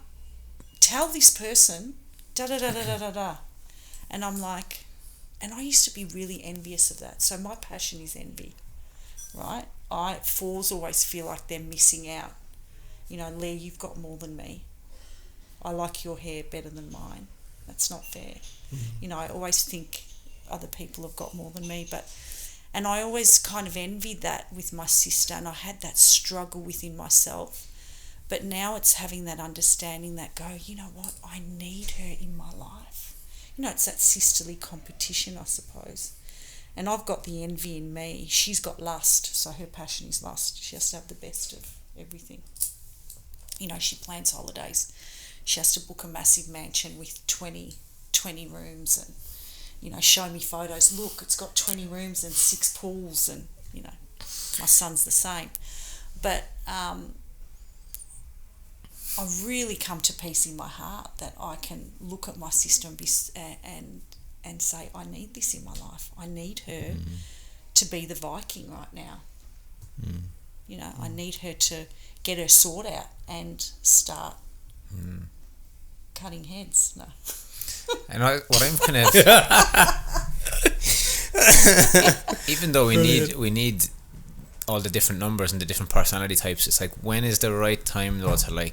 tell this person, da-da-da-da-da-da-da. And I'm like, and I used to be really envious of that. So my passion is envy, right? 4s always feel like they're missing out. Leah, you've got more than me. I like your hair better than mine. That's not fair. I always think other people have got more than me, and I always kind of envied that with my sister, and I had that struggle within myself. But now it's having that understanding that you know what, I need her in my life. It's that sisterly competition, I suppose. And I've got the envy in me. She's got lust, so her passion is lust. She has to have the best of everything. She plans holidays. She has to book a massive mansion with 20 rooms and, show me photos. Look, it's got 20 rooms and 6 pools and, my son's the same. But I've really come to peace in my heart that I can look at my sister and say, I need this in my life. I need her to be the Viking right now. I need her to get her sword out and start cutting heads. No. And what I'm kind of even though we need all the different numbers and the different personality types, it's like, when is the right time though to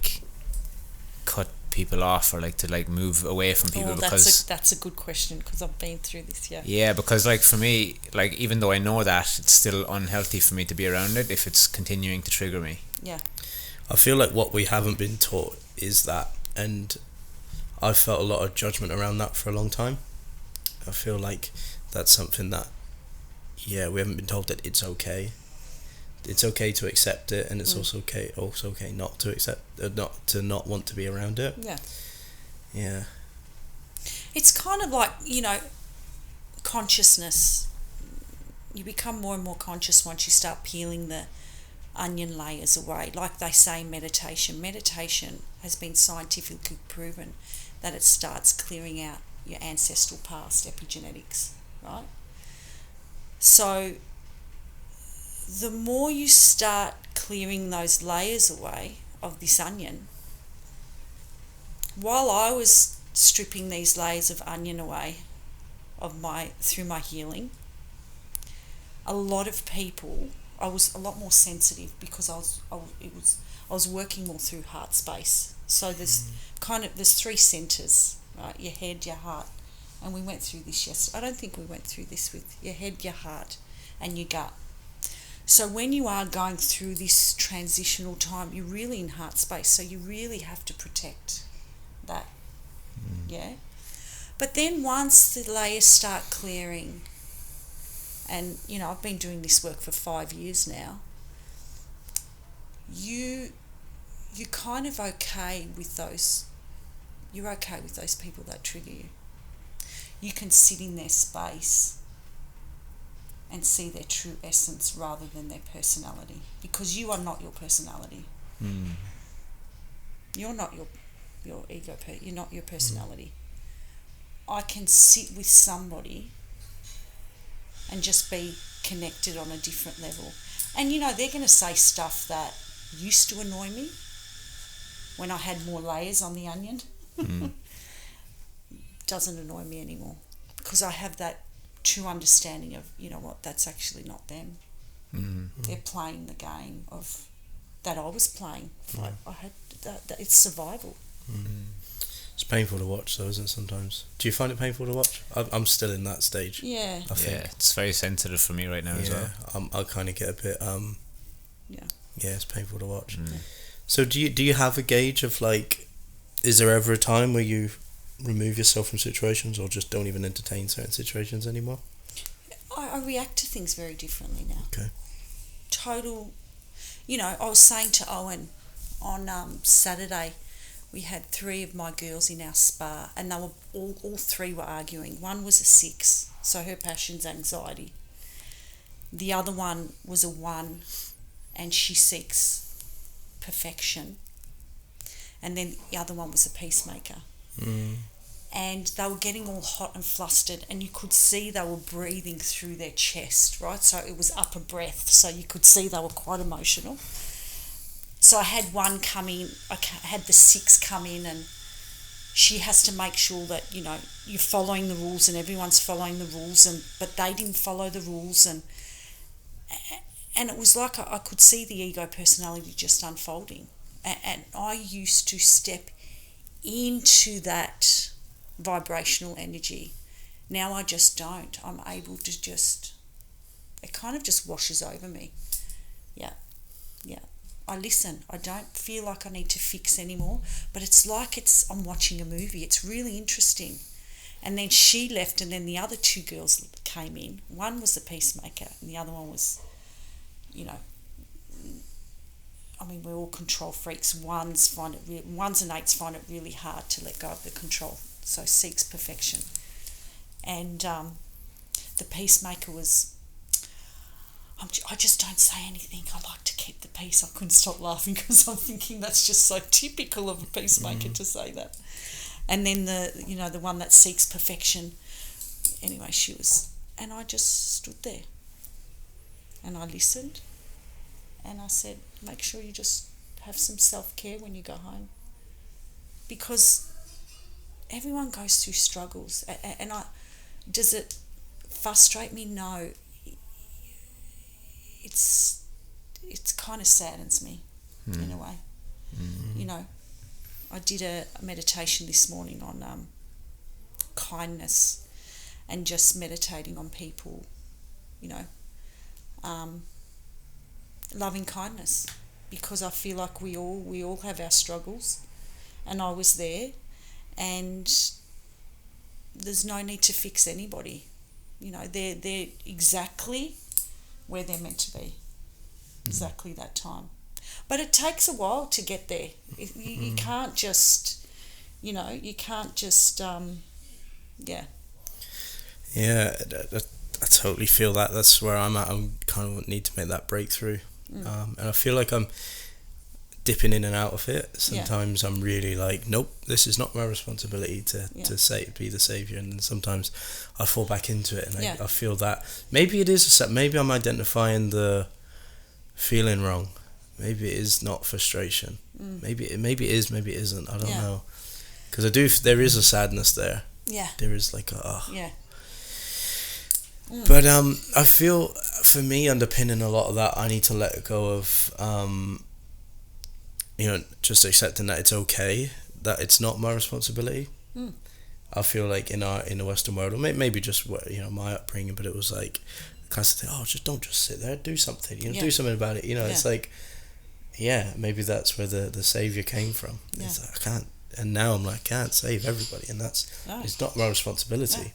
cut people off or to move away from people? Because that's a good question, because I've been through this. Because for me, even though I know that, it's still unhealthy for me to be around it if it's continuing to trigger me. I feel like what we haven't been taught is that, and I've felt a lot of judgment around that for a long time. I feel like that's something that we haven't been told that it's okay. It's okay to accept it, and it's also okay not to accept, not want to be around it. Yeah. It's kind of like, consciousness. You become more and more conscious once you start peeling the onion layers away. Like they say, meditation has been scientifically proven that it starts clearing out your ancestral past, epigenetics, right? So the more you start clearing those layers away of this onion, while I was stripping these layers of onion away through my healing, a lot of people, I was a lot more sensitive because I was working more through heart space. So there's 3 centers, right? Your head, your heart, and we went through this yesterday. I don't think we went through this with your head, your heart, and your gut. So when you are going through this transitional time, you're really in heart space, so you really have to protect that. But then once the layers start clearing, and I've been doing this work for 5 years now, you're kind of okay with those. You're okay with those people that trigger you. You can sit in their space and see their true essence rather than their personality, because you are not your personality. You're not your ego. You're not your personality. I can sit with somebody and just be connected on a different level. And they're going to say stuff that used to annoy me when I had more layers on the onion. Doesn't annoy me anymore, because I have that true understanding of, that's actually not them. They're playing the game of that I was playing. I had that it's survival. It's painful to watch, though, isn't it? Sometimes. Do you find it painful to watch? I'm still in that stage. Yeah. I think. Yeah, it's very sensitive for me right now as well. I kind of get a bit. Yeah. Yeah, it's painful to watch. Mm. So do you have a gauge of like, is there ever a time where you remove yourself from situations or just don't even entertain certain situations anymore? I react to things very differently now. Okay. Total, I was saying to Owen on Saturday, we had 3 of my girls in our spa, and they were all 3 were arguing. One was a 6, so her passion's anxiety. The other one was a 1, and she seeks perfection. And then the other one was a peacemaker. And they were getting all hot and flustered, and you could see they were breathing through their chest, right? So it was upper breath, so you could see they were quite emotional. So I had one come in, I had the 6 come in, and she has to make sure that, you're following the rules and everyone's following the rules, but they didn't follow the rules, and it was like I could see the ego personality just unfolding. And I used to step into that vibrational energy. Now I just don't. I'm able to it kind of just washes over me. Yeah. I listen. I don't feel like I need to fix anymore, but it's like I'm watching a movie. It's really interesting. And then she left, and then the other 2 girls came in. One was the peacemaker, and the other one was, we're all control freaks. Ones and 8s find it really hard to let go of the control, so seeks perfection. And the peacemaker was, I just don't say anything. I like to keep the peace. I couldn't stop laughing because I'm thinking that's just so typical of a peacemaker to say that. And then the one that seeks perfection, anyway, she was, and I just stood there and I listened, and I said, make sure you just have some self-care when you go home, because everyone goes through struggles. And does it frustrate me? No. It's kind of saddens me in a way. I did a meditation this morning on kindness, and just meditating on people, loving kindness, because I feel like we all have our struggles, and I was there, and there's no need to fix anybody. They're exactly where they're meant to be, exactly that time. But it takes a while to get there. You can't just, Yeah, I totally feel that. That's where I'm at. I'm kind of need to make that breakthrough. And I feel like I'm dipping in and out of it. Sometimes I'm really like, nope, this is not my responsibility to be the saviour. And then sometimes I fall back into it, and I feel that maybe it is maybe I'm identifying the feeling wrong. Maybe it is not frustration. Maybe it is. Maybe it isn't. I don't know. Because there is a sadness there. Yeah. There is like a. Yeah. But I feel for me, underpinning a lot of that, I need to let go of just accepting that it's okay, that it's not my responsibility. I feel like in the Western world, or maybe just my upbringing, but it was like kind of thing, don't just sit there, do something, do something about it. It's like, maybe that's where the saviour came from. It's like, I can't, and now I'm like, I can't save everybody, and it's not my responsibility. No.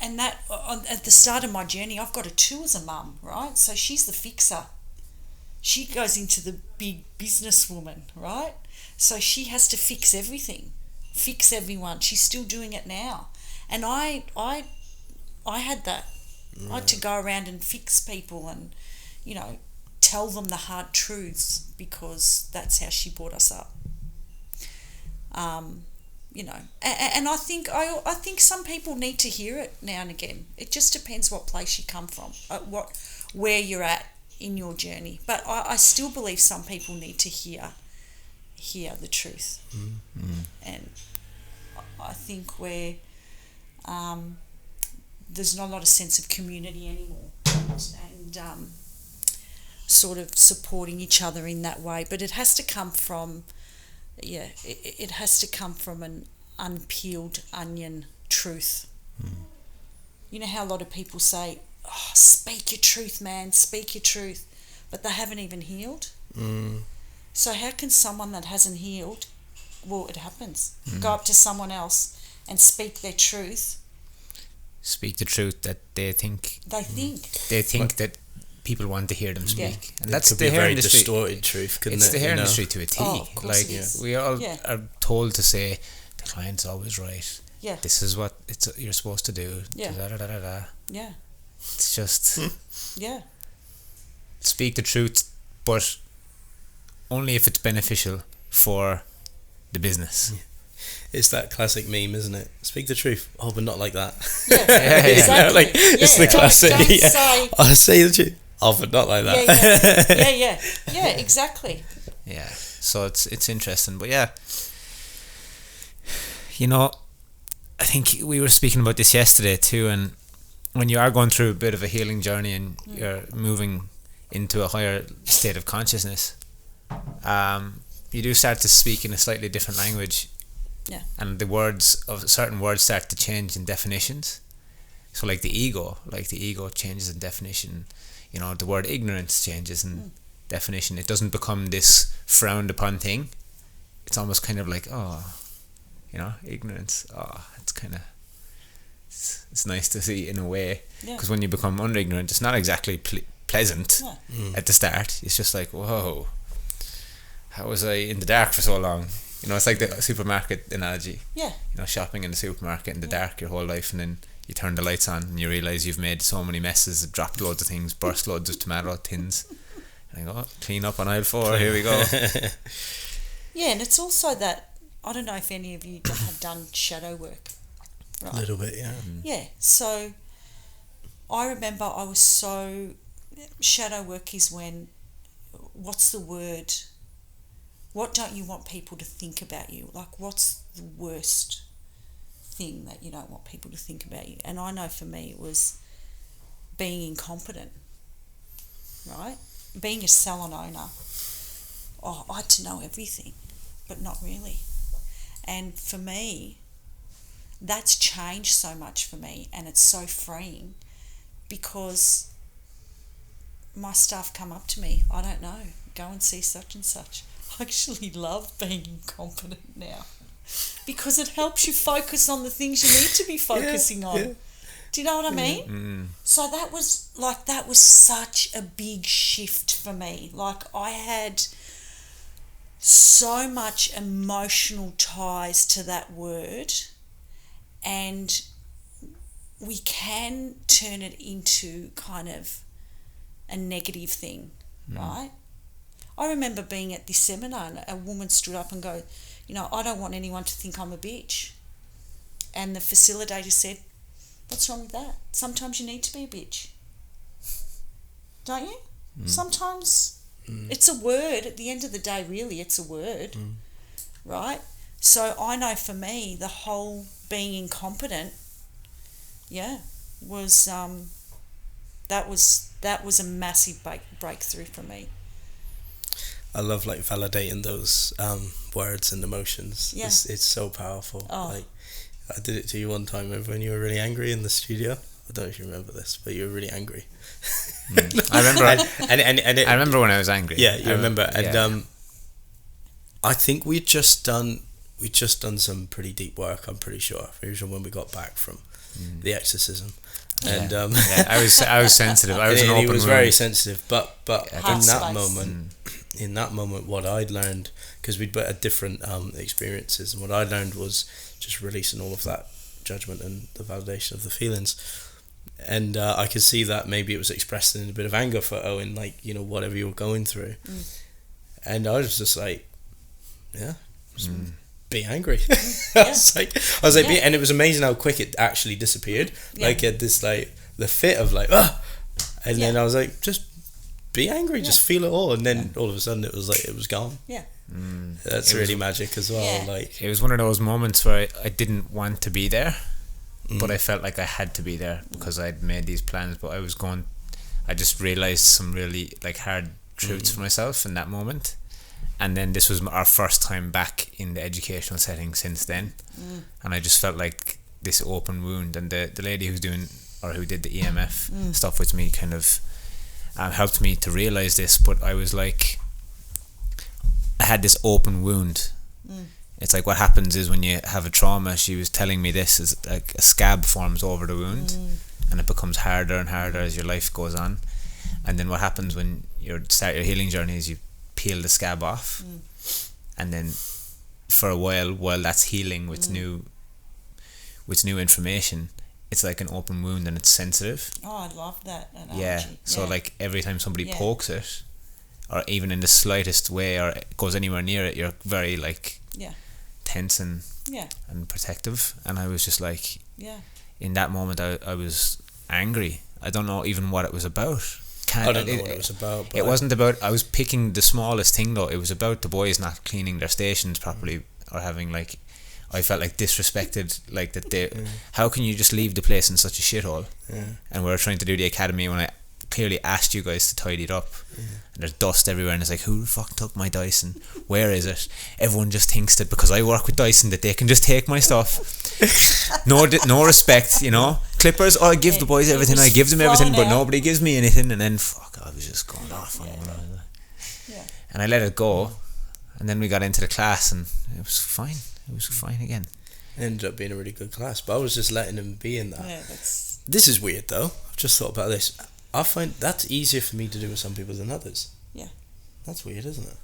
And that, at the start of my journey, I've got a 2 as a mum, right? So she's the fixer. She goes into the big businesswoman, right? So she has to fix everything, fix everyone. She's still doing it now. And I had that. I had to go around and fix people and, tell them the hard truths, because that's how she brought us up. And I think some people need to hear it now and again. It just depends what place you come from, where you're at in your journey. But I still believe some people need to hear the truth. And I think where there's not a lot of sense of community anymore, and sort of supporting each other in that way. But it has to come from it has to come from an unpeeled onion truth. You know how a lot of people say, oh, speak your truth, man, speak your truth, but they haven't even healed. So how can someone that hasn't healed, well, it happens, go up to someone else and speak their truth? Speak the truth that they think. They think that people want to hear them speak. And that's the hair industry. Distorted truth, couldn't it's it? the hair industry to a T. Of course it is. We all are told to say, the client's always right. Yeah. This is what you're supposed to do. Yeah. Da, da, da, da, da. Yeah. It's just... Yeah. Speak the truth, but only if it's beneficial for the business. It's that classic meme, isn't it? Speak the truth. Oh, but not like that. Yeah, exactly. It's the classic. Don't say... I'll say the truth. Oh, but not like that. Yeah, exactly. Yeah, so it's interesting. But yeah, you know, I think we were speaking about this yesterday too, and when you are going through a bit of a healing journey and you're moving into a higher state of consciousness, you do start to speak in a slightly different language. Yeah. And certain words start to change in definitions. So like the ego changes in definition. You know, the word ignorance changes in definition. It doesn't become this frowned upon thing. It's almost kind of like, oh, you know, ignorance. Oh, it's kind of, it's nice to see in a way. Because when you become under-ignorant, it's not exactly pleasant at the start. It's just like, whoa, how was I in the dark for so long? You know, it's like the supermarket analogy. Yeah. You know, shopping in the supermarket in the dark your whole life, and then you turn the lights on and you realise you've made so many messes, dropped loads of things, burst loads of tomato tins. And I go, clean up on aisle 4, here we go. Yeah, and it's also that, I don't know if any of you have done shadow work. Right? A little bit, yeah. Yeah, so I remember I was so... Shadow work is when, what's the word... What don't you want people to think about you? Like, what's the worst thing that you don't want people to think about you? And I know for me it was being incompetent, right? Being a salon owner, I had to know everything, but not really. And for me, that's changed so much for me, and it's so freeing because my staff come up to me, I don't know, go and see such and such. I actually love being incompetent now because it helps you focus on the things you need to be focusing on. Yeah. Do you know what I mean? So that was such a big shift for me. Like, I had so much emotional ties to that word, and we can turn it into kind of a negative thing, right? I remember being at this seminar and a woman stood up and go, you know, I don't want anyone to think I'm a bitch. And the facilitator said, what's wrong with that? Sometimes you need to be a bitch. Don't you? Sometimes it's a word. At the end of the day, really, it's a word. Right? So I know for me, the whole being incompetent, was that was a massive breakthrough for me. I love validating those words and emotions. Yeah. It's so powerful. Like, I did it to you one time. Remember when you were really angry in the studio? I don't know if you remember this, but you were really angry. I remember. I remember when I was angry. Yeah, you remember. And I think we'd just done some pretty deep work. I'm pretty sure. Usually when we got back from the exorcism. And I was sensitive. I was an open he was room. very sensitive, but in that moment, what I'd learned, because we'd had different experiences, and what I learned was just releasing all of that judgment and the validation of the feelings. And I could see that maybe it was expressed in a bit of anger for Owen, like, you know, whatever you were going through. And I was just like, be angry. I was like, and it was amazing how quick it actually disappeared. Like, it this like the fit of like, and then I was like, just be angry, just feel it all, and then all of a sudden it was like it was gone. That's really magic as well. Like, it was one of those moments where I didn't want to be there, but I felt like I had to be there because I'd made these plans, but I just realized some really like hard truths for myself in that moment, And then this was our first time back in the educational setting since then. And I just felt like this open wound, and the lady who did the EMF stuff with me kind of helped me to realize this. But I was like, I had this open wound. It's like what happens is when you have a trauma, she was telling me this, is like a scab forms over the wound, and it becomes harder and harder as your life goes on. And then what happens when you start your healing journey is you peel the scab off, and then for a while that's healing with new information, it's like an open wound and it's sensitive. Oh, I love that analogy. Yeah. So like every time somebody pokes it, or even in the slightest way, or goes anywhere near it, you're very like tense and protective. And I was just like, in that moment I was angry. I don't know even what it was about. I don't know what it was about. But it wasn't about, I was picking the smallest thing though. It was about the boys not cleaning their stations properly, or having like, I felt like disrespected, like that they, how can you just leave the place in such a shithole? And we were trying to do the academy when I clearly asked you guys to tidy it up, and there's dust everywhere, and it's like, who the fuck took my Dyson? Where is it? Everyone just thinks that because I work with Dyson that they can just take my stuff. No respect, you know. Clippers, I give the boys everything, I give them everything, but nobody gives me anything. And then I was just going off on and I let it go, and then we got into the class and it was fine. It was fine again. It ended up being a really good class, but I was just letting him be in that. This is weird though. I've just thought about this. I find that's easier for me to do with some people than others. Yeah. That's weird, isn't it?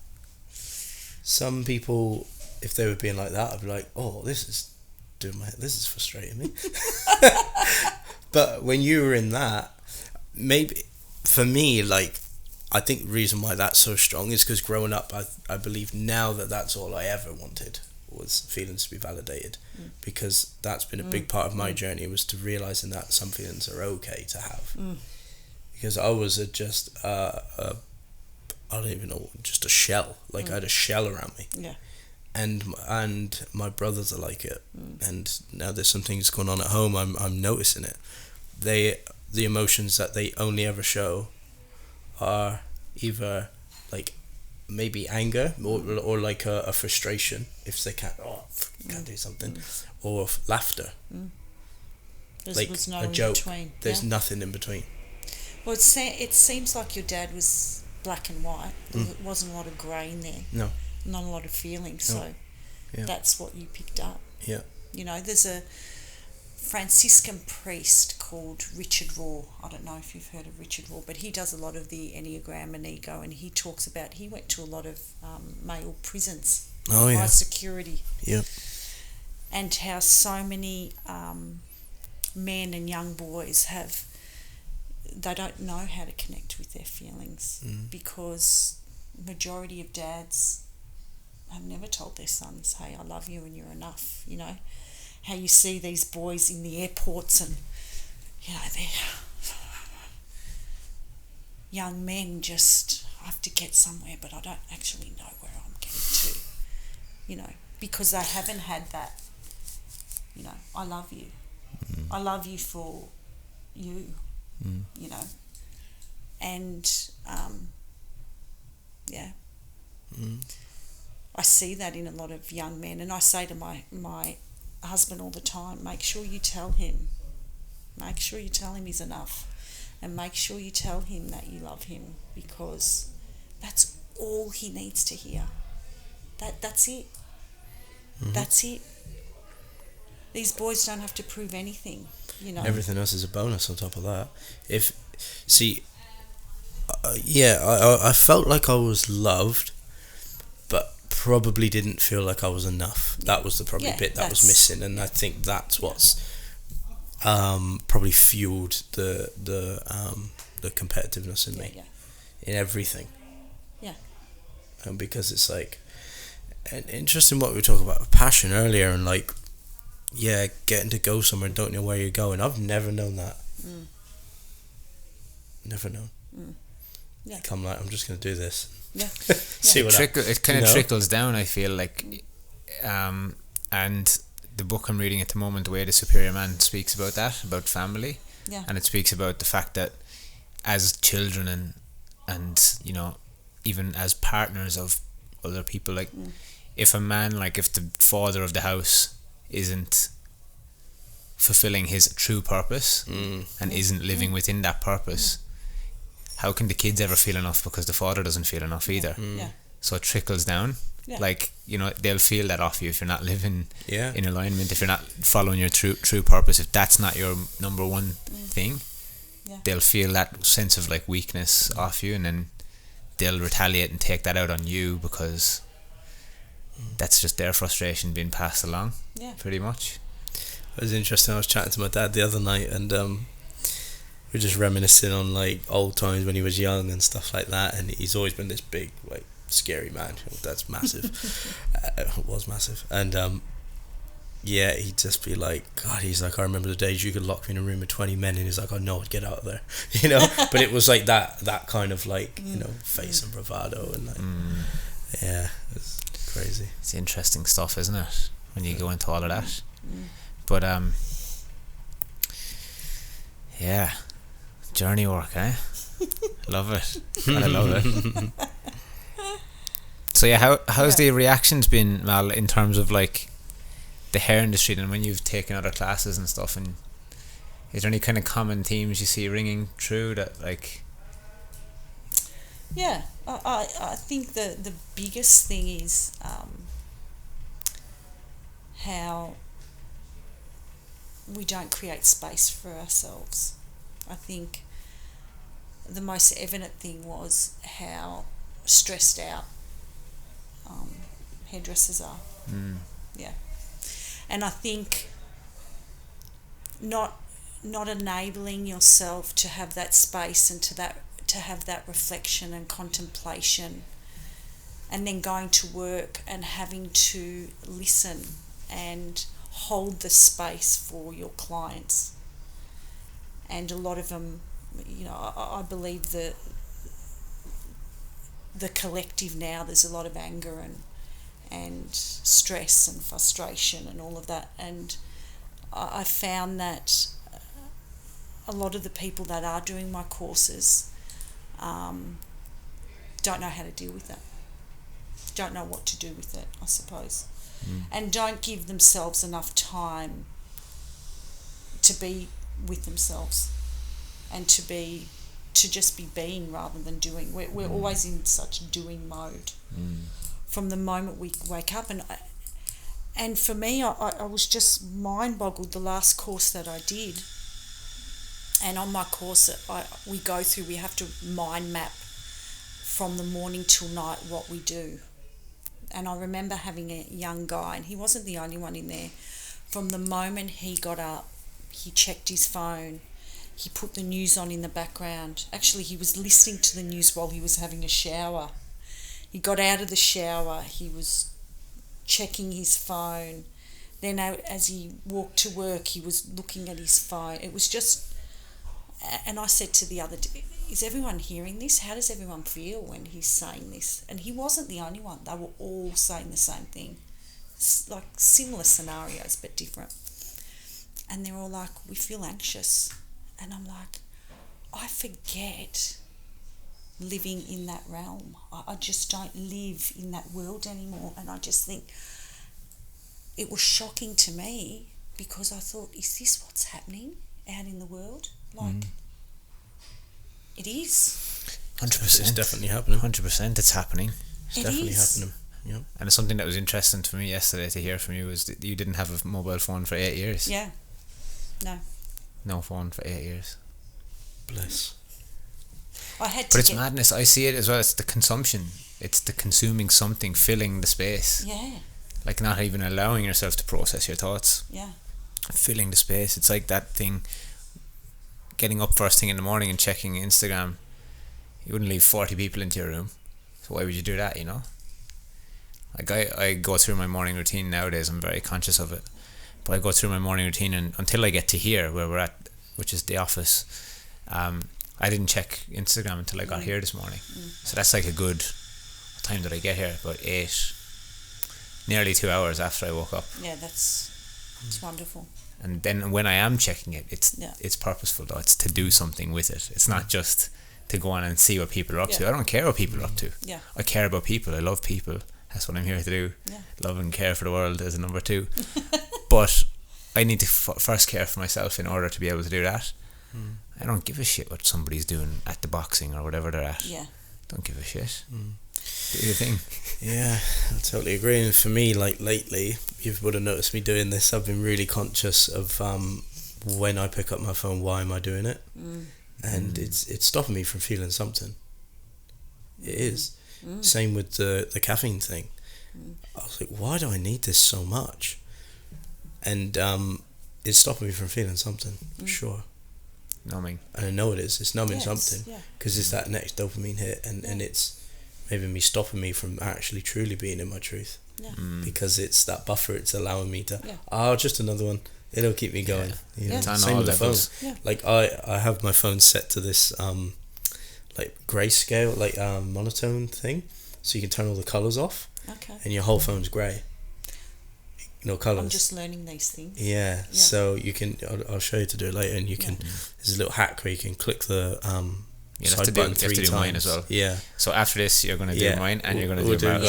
Some people, if they were being like that, I'd be like, oh, this is frustrating me. But when you were in that, maybe for me, like, I think the reason why that's so strong is because growing up, I believe now that that's all I ever wanted, was feelings to be validated, because that's been a big part of my journey, was to realizing that some feelings are okay to have. Because I was just I don't even know, just a shell. Like I had a shell around me. Yeah. And my brothers are like it. And now there's some things going on at home. I'm noticing it. The emotions that they only ever show are either like maybe anger or like a frustration if they can't do something, or laughter. There's no a joke. There's nothing in between. Well, it seems like your dad was black and white. There wasn't a lot of grey in there. No. Not a lot of feeling. So that's what you picked up. Yeah. You know, there's a Franciscan priest called Richard Rohr. I don't know if you've heard of Richard Rohr, but he does a lot of the Enneagram and ego, and he talks about, he went to a lot of male prisons. High security. Yeah. And how so many men and young boys they don't know how to connect with their feelings, because majority of dads have never told their sons, hey, I love you and you're enough. You know, how you see these boys in the airports and, you know, they're young men just have to get somewhere, but I don't actually know where I'm getting to, you know, because they haven't had that, you know, I love you. I love you for you. You know, and I see that in a lot of young men, and I say to my husband all the time, make sure you tell him he's enough, and make sure you tell him that you love him, because that's all he needs to hear. That's it. That's it. These boys don't have to prove anything. You know, everything else is a bonus on top of that. I felt like I was loved, but probably didn't feel like I was enough. That was the bit that was missing, and I think that's what's probably fueled the competitiveness in me, in everything. Yeah, and because it's like, and interesting what we were talking about passion earlier, and like. Yeah, getting to go somewhere and don't know where you're going. I've never known that. Never known. Yeah. Come like, I'm just going to do this. Yeah. See what it kind of trickles down, I feel like. And the book I'm reading at the moment, The Way the Superior Man, speaks about that, about family. Yeah. And it speaks about the fact that as children and you know, even as partners of other people. Like if a man, like if the father of the house isn't fulfilling his true purpose and isn't living within that purpose, how can the kids ever feel enough because the father doesn't feel enough either? So it trickles down. Like, you know, they'll feel that off you if you're not living in alignment, if you're not following your true purpose, if that's not your number one thing, they'll feel that sense of like weakness off you, and then they'll retaliate and take that out on you because that's just their frustration being passed along, pretty much. It was interesting. I was chatting to my dad the other night, and we're just reminiscing on like old times when he was young and stuff like that. And he's always been this big, like, scary man. That's massive. Was massive. And he'd just be like, God, he's like, I remember the days you could lock me in a room with 20 men, and he's like, I know, I'd get out of there, you know. But it was like that kind of like, you know, face and bravado, and like it's crazy. It's interesting stuff, isn't it, when you go into all of that? But journey work, eh? Love it. I love it. So how's the reactions been, Mal, in terms of like the hair industry, and when you've taken other classes and stuff, and is there any kind of common themes you see ringing true that like? I think the biggest thing is how we don't create space for ourselves. I think the most evident thing was how stressed out hairdressers are. And I think not enabling yourself to have that space and to have that reflection and contemplation, and then going to work and having to listen and hold the space for your clients. And a lot of them, you know, I believe the collective now, there's a lot of anger and stress and frustration and all of that, and I found that a lot of the people that are doing my courses don't know how to deal with that, don't know what to do with it, I suppose, and don't give themselves enough time to be with themselves and to just be being rather than doing. We're always in such doing mode from the moment we wake up, and for me, I was just mind boggled the last course that I did. And on my course, we go through, we have to mind map from the morning till night what we do. And I remember having a young guy, and he wasn't the only one in there. From the moment he got up, he checked his phone, he put the news on in the background. Actually, he was listening to the news while he was having a shower. He got out of the shower, he was checking his phone. Then as he walked to work, he was looking at his phone. It was just... And I said to the other, is everyone hearing this? How does everyone feel when he's saying this? And he wasn't the only one. They were all saying the same thing. It's like similar scenarios, but different. And they're all like, we feel anxious. And I'm like, I forget living in that realm. I just don't live in that world anymore. And I just think it was shocking to me, because I thought, is this what's happening out in the world? Like, it is. 100%. It's definitely happening. 100%, it's happening. It's definitely happening. Yeah. And it's something that was interesting for me yesterday to hear from you, was that you didn't have a mobile phone for 8 years. Yeah. No phone for 8 years. Bless. But it's madness. I see it as well. It's the consumption. It's the consuming something, filling the space. Yeah. Like not even allowing yourself to process your thoughts. Yeah. Filling the space. It's like that thing, getting up first thing in the morning and checking Instagram. You wouldn't leave 40 people into your room. So why would you do that, you know? Like I go through my morning routine nowadays. I'm very conscious of it. But I go through my morning routine, and until I get to here, where we're at, which is the office, I didn't check Instagram until I got here this morning. So that's like a good... What time did I get here? About 8. Nearly 2 hours after I woke up. Yeah, it's wonderful. And then when I am checking it, it's purposeful though. It's to do something with it. It's not just to go on and see what people are up to. I don't care what people are up to. Yeah. I care about people. I love people. That's what I'm here to do. Yeah. Love and care for the world is a number 2. But I need to first care for myself in order to be able to do that. I don't give a shit what somebody's doing at the boxing or whatever they're at. Yeah. Don't give a shit. Do your thing. Yeah, I totally agree. And for me, like lately, you would have noticed me doing this. I've been really conscious of when I pick up my phone, why am I doing it? And it's stopping me from feeling something. It is. Same with the caffeine thing. I was like, why do I need this so much? And it's stopping me from feeling something, for sure. Numbing. And I know it is. It's numbing something. Yeah. Because it's that next dopamine hit, and it's maybe me stopping me from actually truly being in my truth. Yeah. Because it's that buffer. It's allowing me to just another one. It'll keep me going. You know? It's on Same all with the phone. levels. Yeah. Like I have my phone set to this like grayscale, like monotone thing, so you can turn all the colors off, and your whole phone's grey. No colors. I'm just learning these things. Yeah. So you can. I'll show you to do it later, and you can. There's a little hack where you can click the side button 3 times. Mine as well. Yeah. So after this, you're going to do mine, and you're going to do mine.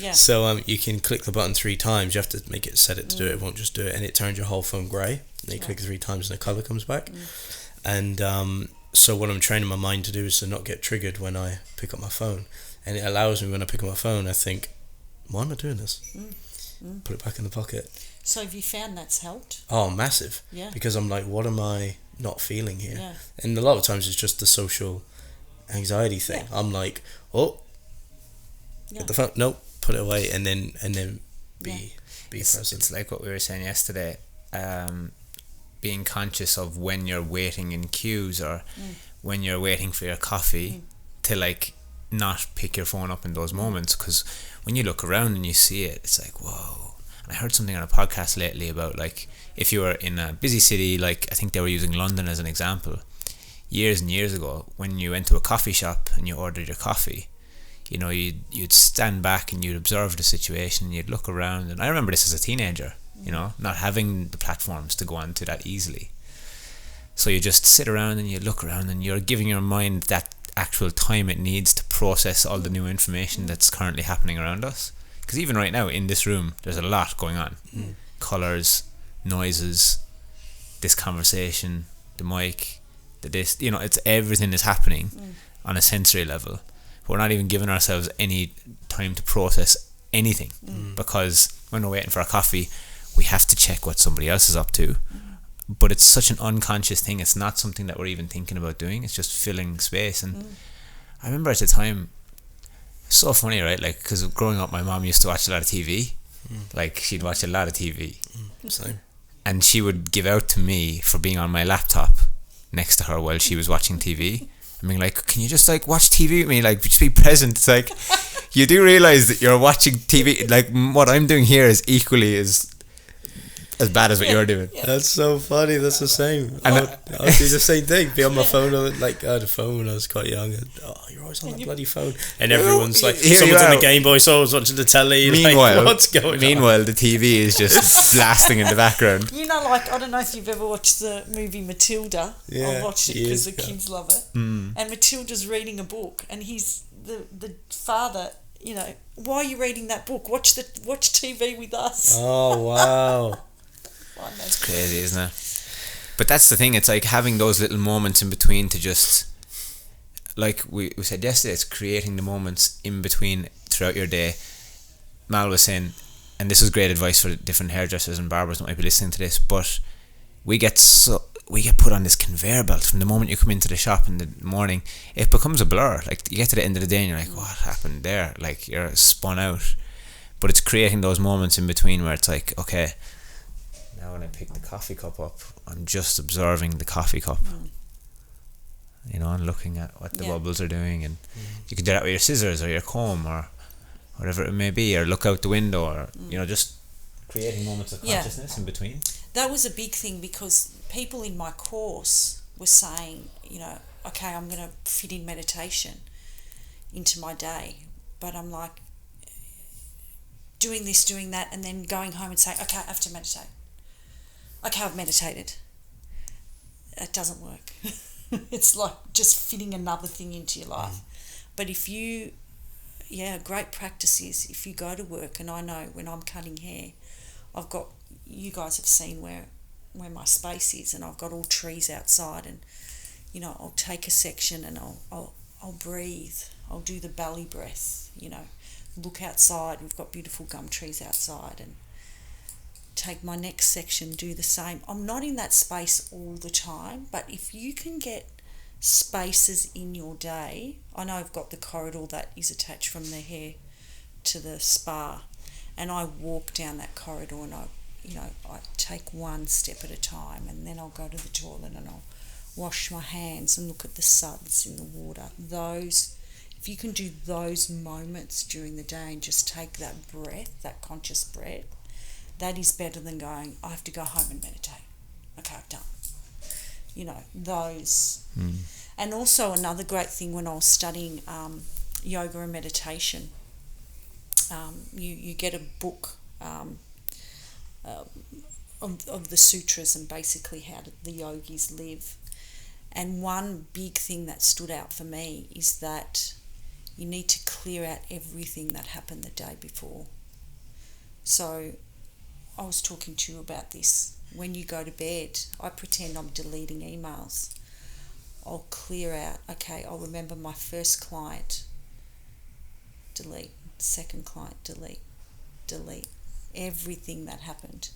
Yeah. So you can click the button 3 times. You have to make it set it to do it. It won't just do it, and it turns your whole phone grey. Then you click it 3 times, and the color comes back. And so what I'm training my mind to do is to not get triggered when I pick up my phone, and it allows me when I pick up my phone. I think, why am I doing this? Put it back in the pocket. So have you found that's helped? Oh, massive. Yeah. Because I'm like, what am I not feeling here? Yeah. And a lot of times it's just the social anxiety thing. Yeah. I'm like, get the phone, nope, put it away, and then be present. It's like what we were saying yesterday. Being conscious of when you're waiting in queues or when you're waiting for your coffee to like not pick your phone up in those moments, because when you look around and you see it, it's like, whoa. And I heard something on a podcast lately about like if you were in a busy city, like I think they were using London as an example, years and years ago, when you went to a coffee shop and you ordered your coffee, you know, you'd stand back and you'd observe the situation and you'd look around. And I remember this as a teenager, you know, not having the platforms to go on to that easily. So you just sit around and you look around and you're giving your mind that actual time it needs to process all the new information that's currently happening around us. Because even right now in this room, there's a lot going on. Colours, noises, this conversation, the mic, this, you know, it's everything is happening on a sensory level. But we're not even giving ourselves any time to process anything, because when we're waiting for our coffee, we have to check what somebody else is up to. But it's such an unconscious thing. It's not something that we're even thinking about doing. It's just filling space. And I remember at the time, so funny, right? Like, because growing up, my mom used to watch a lot of TV. Like, she'd watch a lot of TV. Same. And she would give out to me for being on my laptop next to her while she was watching TV. I mean, like, can you just like watch TV with me? Like, just be present. It's like, you do realize that you're watching TV. Like, what I'm doing here is equally as bad as what you're doing. That's so funny. That's the same. And I'll do the same thing. Be on my phone, like I had a phone when I was quite young. And, you're always on that bloody phone. And everyone's like, someone's on the Game Boy, someone's watching the telly. Meanwhile, like, what's going on? Meanwhile, the TV is just blasting in the background. You know, like, I don't know if you've ever watched the movie Matilda. I watched it because the kids love it. And Matilda's reading a book, and he's the father. You know, why are you reading that book? Watch TV with us. Oh wow. It's crazy, isn't it? But that's the thing, it's like having those little moments in between to just, like we said yesterday, it's creating the moments in between throughout your day. Mal was saying, and this is great advice for different hairdressers and barbers that might be listening to this, but we get put on this conveyor belt from the moment you come into the shop in the morning. It becomes a blur. Like, you get to the end of the day and you're like, what happened there? Like, you're spun out. But it's creating those moments in between where it's like, okay, now when I pick the coffee cup up, I'm just observing the coffee cup, you know, and looking at what the bubbles are doing. And you can do that with your scissors or your comb or whatever it may be, or look out the window, or you know, just creating moments of consciousness in between. That was a big thing, because people in my course were saying, you know, okay, I'm going to fit in meditation into my day, but I'm like doing this, doing that, and then going home and saying, okay, I have to meditate. Okay, I've meditated. It doesn't work. It's like just fitting another thing into your life. But if you, great practice is if you go to work, and I know when I'm cutting hair, I've got, you guys have seen where my space is, and I've got all trees outside, and I'll take a section and I'll breathe. I'll do the belly breath, look outside. We've got beautiful gum trees outside, and take my next section, do the same. I'm not in that space all the time, but if you can get spaces in your day, I know I've got the corridor that is attached from the hair to the spa, and I walk down that corridor, and I take one step at a time, and then I'll go to the toilet and I'll wash my hands and look at the suds in the water. If you can do those moments during the day and just take that breath, that conscious breath, that is better than going, I have to go home and meditate. Okay, I've done. Those. And also another great thing when I was studying yoga and meditation, you get a book of the sutras and basically how the yogis live. And one big thing that stood out for me is that you need to clear out everything that happened the day before. So I was talking to you about this. When you go to bed, I pretend I'm deleting emails. I'll clear out, okay, I'll remember my first client, delete, second client, delete, everything that happened.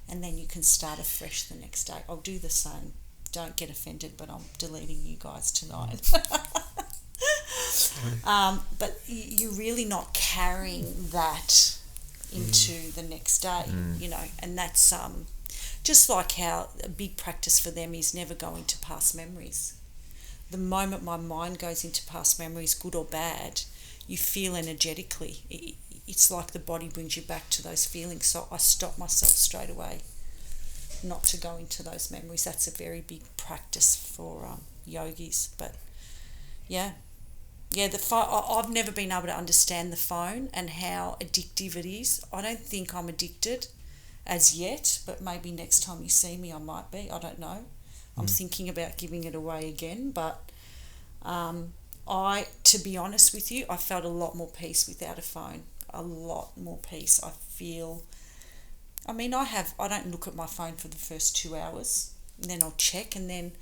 And then you can start afresh the next day. I'll do the same. Don't get offended, but I'm deleting you guys tonight. But you're really not carrying that into the next day, and that's just like how a big practice for them is never going to past memories. The moment my mind goes into past memories, good or bad, you feel energetically. It's like the body brings you back to those feelings. So I stop myself straight away not to go into those memories. That's a very big practice for yogis. But the phone, I've never been able to understand the phone and how addictive it is. I don't think I'm addicted as yet, but maybe next time you see me I might be. I don't know. I'm thinking about giving it away again, but to be honest with you, I felt a lot more peace without a phone. A lot more peace. I don't look at my phone for the first 2 hours, and then I'll check, and then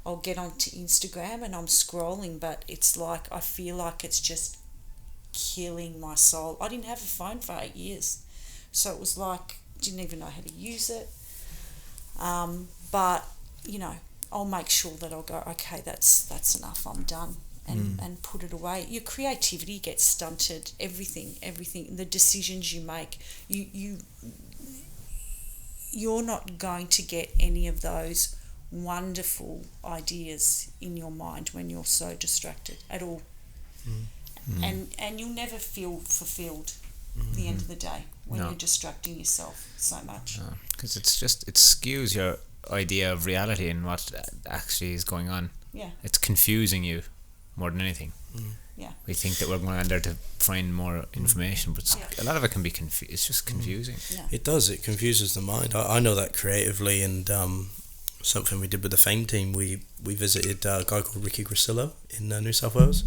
I'll get onto Instagram and I'm scrolling, but it's like I feel like it's just killing my soul. I didn't have a phone for 8 years, so it was like didn't even know how to use it. But I'll make sure that I'll go, okay, that's enough, I'm done, and put it away. Your creativity gets stunted. Everything, the decisions you make, you're not going to get any of those wonderful ideas in your mind when you're so distracted at all. And you'll never feel fulfilled at the end of the day when you're distracting yourself so much. Because it skews your idea of reality and what actually is going on. Yeah. It's confusing you more than anything. Yeah. We think that we're going in there to find more information, but a lot of it can be it's just confusing. Yeah. It does. It confuses the mind. I know that creatively, and something we did with the Fame team, we visited a guy called Ricky Grasillo in New South Wales,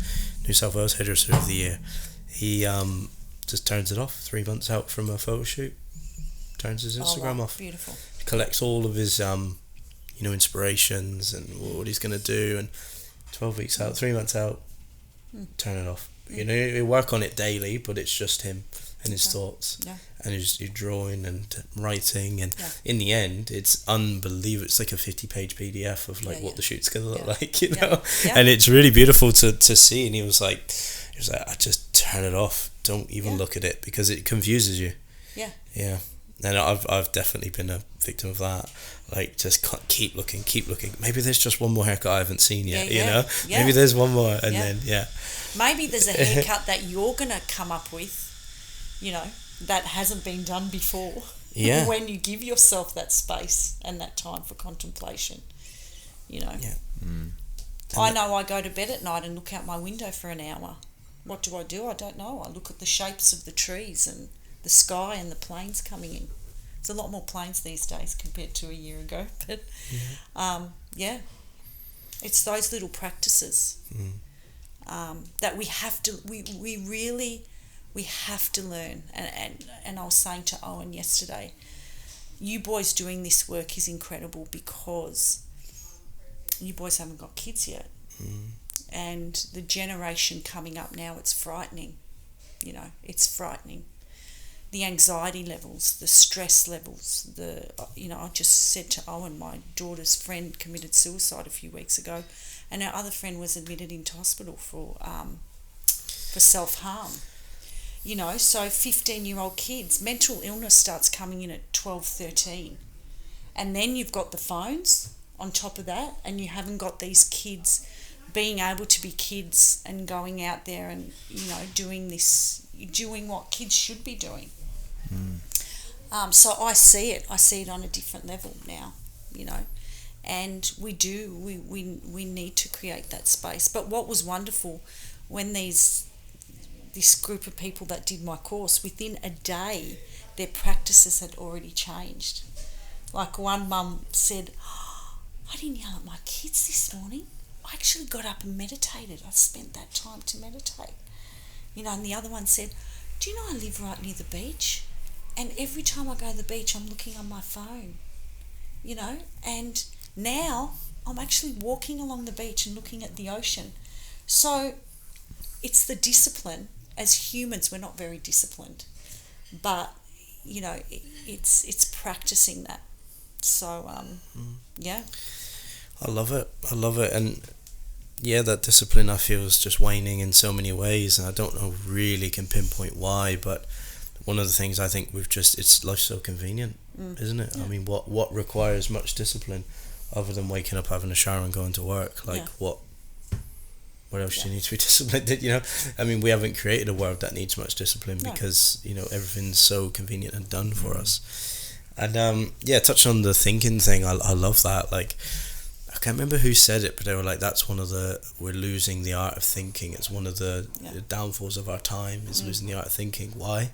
hairdresser of the year. He just turns it off 3 months out from a photo shoot, turns his Instagram off. Beautiful. Collects all of his inspirations and what he's going to do, and 12 weeks out, 3 months out, turn it off. You work on it daily, but it's just him and his thoughts, and you're drawing and writing, and in the end it's unbelievable. It's like a 50-page PDF of what the shoot's gonna look like, and it's really beautiful to see. And he was like, I just turn it off, don't even look at it, because it confuses you. And I've definitely been a victim of that. Like, just keep looking. Maybe there's just one more haircut I haven't seen yet. Maybe there's one more, and then maybe there's a haircut that you're gonna come up with, that hasn't been done before. When you give yourself that space and that time for contemplation, I know I go to bed at night and look out my window for an hour. What do? I don't know. I look at the shapes of the trees and the sky and the planes coming in. There's a lot more planes these days compared to a year ago, but It's those little practices that we have to, we really have to learn. And I was saying to Owen yesterday, you boys doing this work is incredible because you boys haven't got kids yet. And the generation coming up now, it's frightening. You know, it's frightening. The anxiety levels, the stress levels, I just said to Owen, my daughter's friend committed suicide a few weeks ago, and our other friend was admitted into hospital for self-harm. You know, so 15-year-old kids, mental illness starts coming in at 12, 13. And then you've got the phones on top of that, and you haven't got these kids being able to be kids and going out there and, you know, doing what kids should be doing. So I see it on a different level now, you know, and we need to create that space. But what was wonderful when this group of people that did my course, within a day their practices had already changed. Like one mum said, I didn't yell at my kids this morning. I actually got up and meditated. I spent that time to meditate. You know, and the other one said, do you know I live right near the beach? And every time I go to the beach, I'm looking on my phone, you know, and now I'm actually walking along the beach and looking at the ocean. So it's the discipline. As humans, we're not very disciplined, but, you know, it's practicing that. So, yeah. I love it. And yeah, that discipline I feel is just waning in so many ways, and I don't know really can pinpoint why, but one of the things I think it's life's so convenient, isn't it? Yeah. I mean, what requires much discipline other than waking up, having a shower and going to work? Like, what else do you need to be disciplined in, you know? I mean, we haven't created a world that needs much discipline because, you know, everything's so convenient and done for us. And touch on the thinking thing. I love that. Like, I can't remember who said it, but they were like, that's we're losing the art of thinking. It's one of the downfalls of our time is losing the art of thinking. Why?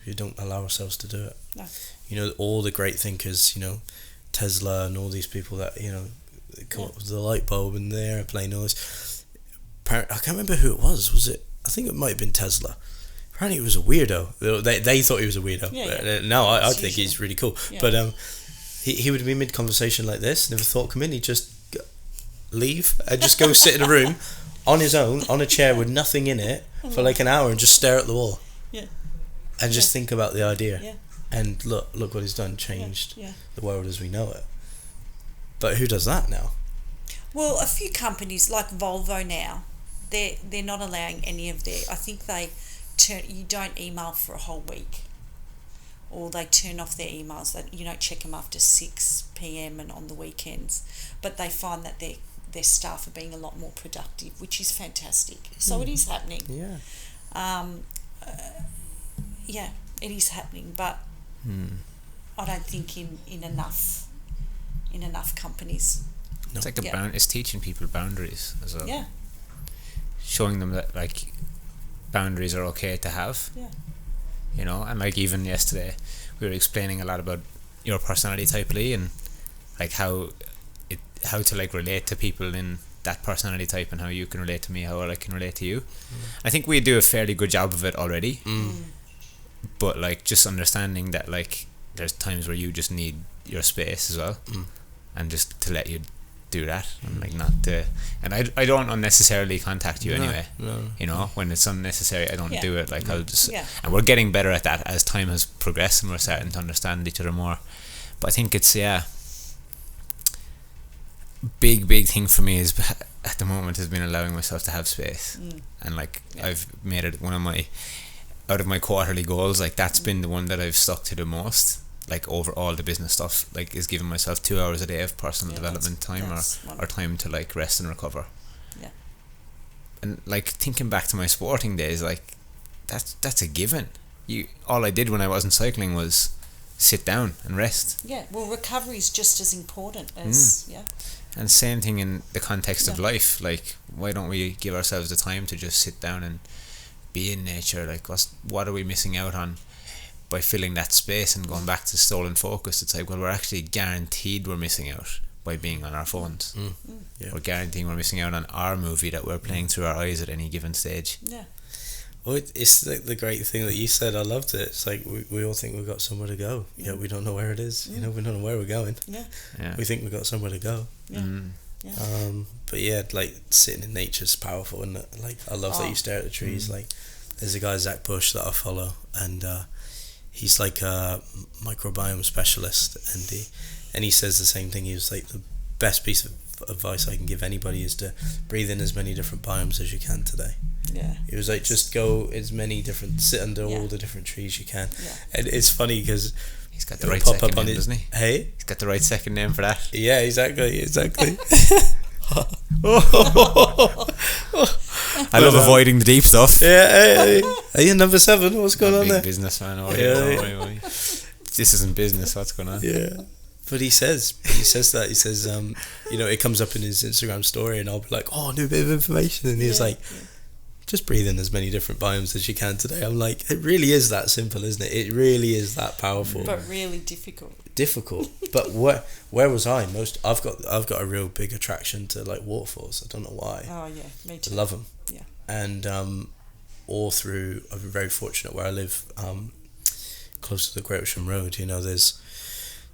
We don't allow ourselves to do it. No. You know, all the great thinkers, you know, Tesla and all these people that, you know, come up with the light bulb and the airplane, all this. I can't remember who it was. Was it? I think it might have been Tesla. Apparently, he was a weirdo. They thought he was a weirdo. Now I think he's really cool. Yeah. But he would be mid conversation like this, and if a thought come in, he'd just leave and just go sit in a room on his own on a chair with nothing in it for like an hour and just stare at the wall. Yeah. And just think about the idea. Yeah. And look what he's done, changed the world as we know it. But who does that now? Well, a few companies like Volvo now, they're not allowing any of their, I think you don't email for a whole week, or they turn off their emails, that you don't check them after 6 p.m. and on the weekends, but they find that their staff are being a lot more productive, which is fantastic. So it is happening. It is happening, but I don't think in enough companies. No. It's like it's teaching people boundaries as well. Yeah. Showing them that, like, boundaries are okay to have. Yeah. You know, and like even yesterday we were explaining a lot about your personality type, Lee, and like how to like relate to people in that personality type, and how you can relate to me, how I can relate to you. I think we do a fairly good job of it already. But like just understanding that like there's times where you just need your space as well, and just to let you do that, and like not to, and I don't unnecessarily contact you anyway. No. You know, when it's unnecessary, I don't do it. Like I'll just, and we're getting better at that as time has progressed, and we're starting to understand each other more. But I think it's big thing for me is at the moment has been allowing myself to have space, and like I've made it one of my, out of my quarterly goals, like that's been the one that I've stuck to the most. Like over all the business stuff, like is giving myself 2 hours a day of personal development time, or time to like rest and recover. Yeah. And like thinking back to my sporting days, like that's a given. All I did when I wasn't cycling was sit down and rest. Yeah. Well, recovery is just as important as And same thing in the context of life. Like, why don't we give ourselves the time to just sit down and be in nature? Like, what are we missing out on by filling that space and going back to stolen focus? It's like, well, we're actually guaranteed we're missing out by being on our phones. We're we're guaranteeing we're missing out on our movie that we're playing through our eyes at any given stage. Yeah. Well, it's the great thing that you said. I loved it. It's like we all think we've got somewhere to go. Yeah, we don't know where it is. You know, we don't know where we're going. Yeah. We think we've got somewhere to go. Yeah. Yeah. But yeah, like sitting in nature's powerful, and like I love that you stare at the trees. Like there's a guy, Zach Bush, that I follow, and he's like a microbiome specialist, and he says the same thing. He was like, the best piece of advice I can give anybody is to breathe in as many different biomes as you can today. Yeah. It was like, just go sit under all the different trees you can. Yeah. And it's funny because He's got the right second name, doesn't he? Hey? He's got the right second name for that. Yeah, exactly. I love avoiding the deep stuff. Yeah, hey. Are you number 7? What's going on there? Businessman. Yeah. This isn't business. What's going on? Yeah. But he says that. He says, you know, it comes up in his Instagram story, and I'll be like, oh, new bit of information. And he's like, just breathe in as many different biomes as you can today. I'm like, it really is that simple, isn't it? It really is that powerful. But really difficult. But where was I? I've got a real big attraction to like waterfalls. I don't know why. Oh yeah, me too. I love them. Yeah. And all through, I'm very fortunate where I live, close to the Great Ocean Road. You know, there's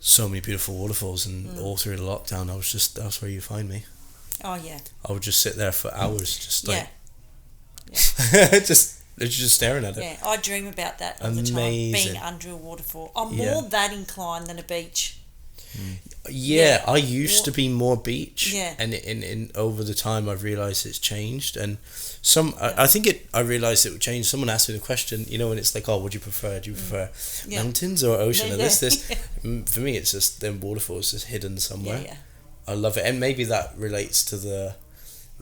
so many beautiful waterfalls, and all through the lockdown, that's where you find me. Oh yeah. I would just sit there for hours, just like, just staring at it. Yeah, I dream about that all the time, being under a waterfall. I'm more that inclined than a beach. Yeah, I used to be more beach. Yeah. And in over the time, I've realised it's changed. And I think I realised it would change. Someone asked me the question, you know, when it's like, oh, what do you prefer? Do you prefer mountains or ocean? Or this? For me, it's just them waterfalls just hidden somewhere. Yeah. I love it. And maybe that relates to the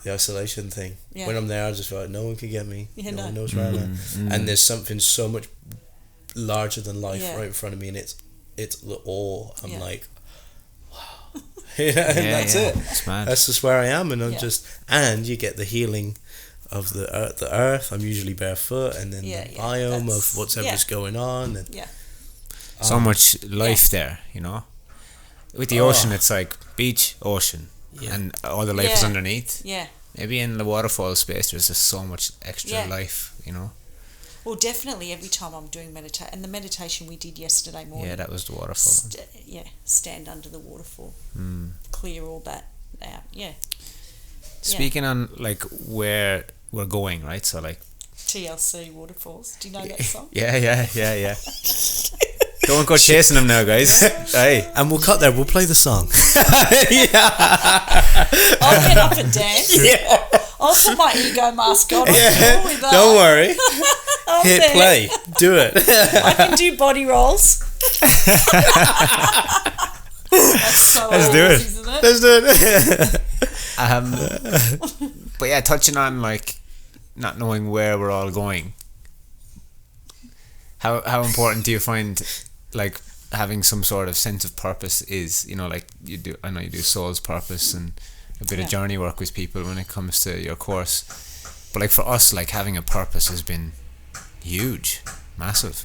isolation thing. Yeah. When I'm there, I just feel like no one can get me. No one knows where I am. And there's something so much larger than life right in front of me, and it's the awe. I'm like, wow. And that's it. That's just where I am, and I'm just, and you get the healing of the earth. I'm usually barefoot, and then the biome of whatever's going on, and so much life there, you know. With the ocean, it's like beach, ocean, and all the life is underneath. Yeah. Maybe in the waterfall space, there's just so much extra life, you know. Well, definitely every time I'm doing meditation, and the meditation we did yesterday morning. Yeah, that was the waterfall. Stand under the waterfall, clear all that out. Yeah. Speaking on like where we're going, right? So like TLC waterfalls. Do you know that song? Yeah. Don't go chasing them now, guys. Hey, and we'll cut there. We'll play the song. I'll get up and dance. Yeah. I'll put my ego mask on. Don't worry. Hit play. Do it. I can do body rolls. Let's do it. Isn't it? Let's do it. But yeah, touching on like not knowing where we're all going. How important do you find like having some sort of sense of purpose is, you know, like you do, I know you do soul's purpose and a bit of journey work with people when it comes to your course, but like for us, like having a purpose has been huge, massive.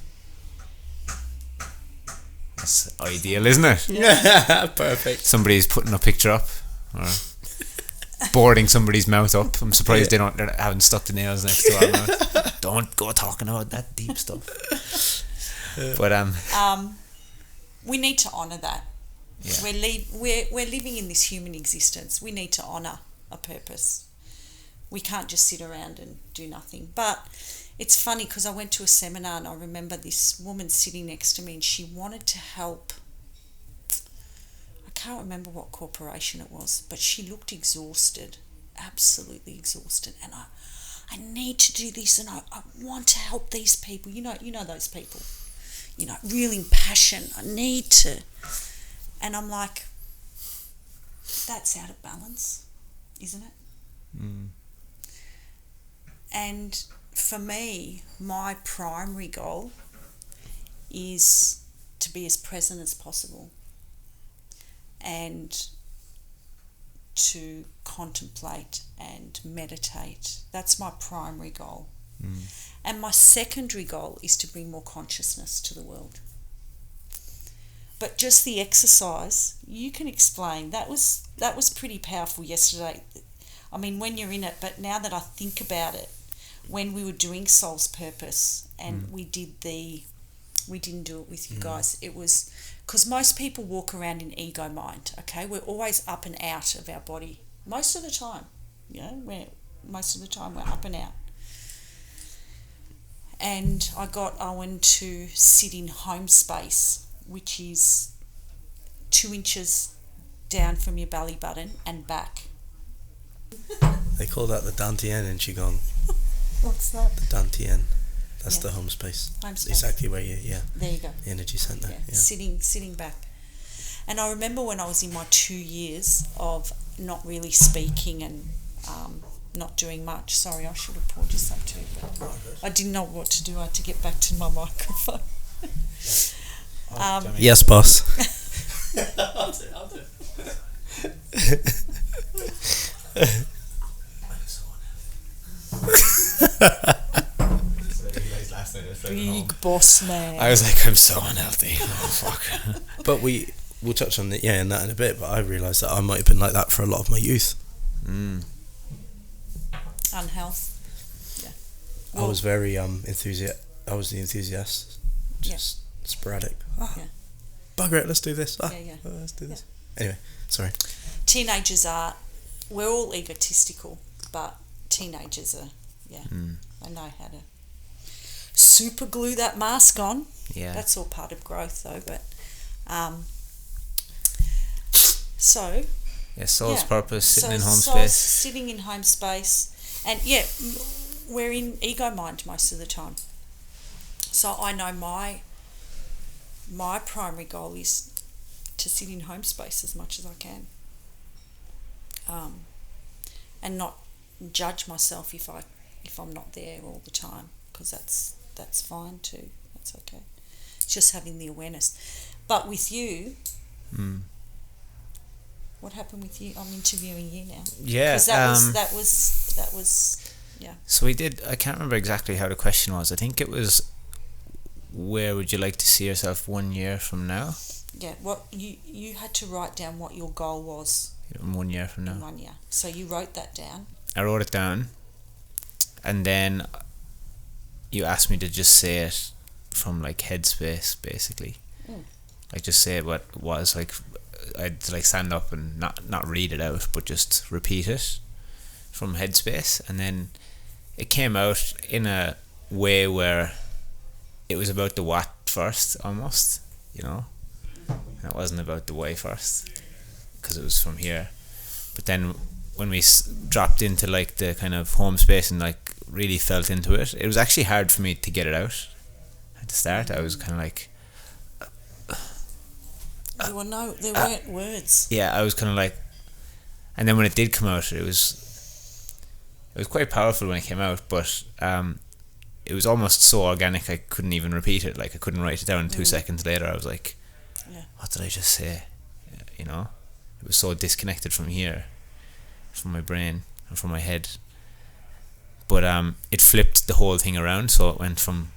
That's ideal, isn't it? Yeah, perfect. Somebody's putting a picture up or boarding somebody's mouth up. I'm surprised they haven't stuck the nails next to our mouth. Don't go talking about that deep stuff. But we need to honour that. Yeah. We're living in this human existence. We need to honour a purpose. We can't just sit around and do nothing. But it's funny because I went to a seminar and I remember this woman sitting next to me and she wanted to help. I can't remember what corporation it was, but she looked exhausted, absolutely exhausted. And I need to do this and I want to help these people. You know those people. You know, real impassion. I need to. And I'm like, that's out of balance, isn't it? And for me, my primary goal is to be as present as possible and to contemplate and meditate. That's my primary goal. And my secondary goal is to bring more consciousness to the world. But just the exercise, you can explain. That was pretty powerful yesterday. I mean, when you're in it, but now that I think about it, when we were doing Soul's Purpose and we didn't do it with you guys, it was because most people walk around in ego mind, okay? We're always up and out of our body most of the time, most of the time we're up and out. And I got Owen to sit in home space, which is 2 inches down from your belly button and back. They call that the Dantian in Qigong. What's that? The Dantian. That's the home space. Home space. Exactly where you, There you go. the energy centre. Yeah. Sitting back. And I remember when I was in my 2 years of not really speaking and not doing much. Sorry, I should have poured you some too, but I didn't know what to do. I had to get back to my microphone. Yes, boss. I'll do. Big boss man. I was like, I'm so unhealthy. Oh, fuck. But we'll touch on in that in a bit, but I realised that I might have been like that for a lot of my youth. Unhealth. Yeah. I was very enthusiastic. I was the enthusiast. Just sporadic. Bugger it, let's do this. Let's do this. Anyway, sorry. Teenagers we're all egotistical, but teenagers are, they know how to super glue that mask on. Yeah. That's all part of growth though, but so Soul's Purpose, sitting in home Soul's space. Sitting in home space, and we're in ego mind most of the time. So I know my primary goal is to sit in home space as much as I can, and not judge myself if I'm not there all the time, because that's fine too. That's okay. It's just having the awareness. But with you, what happened with you? I'm interviewing you now. Yeah, because that was. So we did. I can't remember exactly how the question was. I think it was, where would you like to see yourself 1 year from now? Yeah. What you had to write down what your goal was. 1 year from now. In 1 year. So you wrote that down. I wrote it down, and then you asked me to just say it from like headspace, basically. Like just say what it was. Like I'd like stand up and not read it out, but just repeat it from headspace, and then it came out in a way where it was about the what first, almost, and it wasn't about the why first, because it was from here. But then when we dropped into like the kind of home space and like really felt into it, it was actually hard for me to get it out at the start. I was kind of like, there weren't words. Yeah, I was kind of like, and then when it did come out, it was quite powerful when it came out, but it was almost so organic I couldn't even repeat it. Like I couldn't write it down. 2 seconds later, I was like, what did I just say? It was so disconnected from here, from my brain and from my head. But it flipped the whole thing around, so it went from,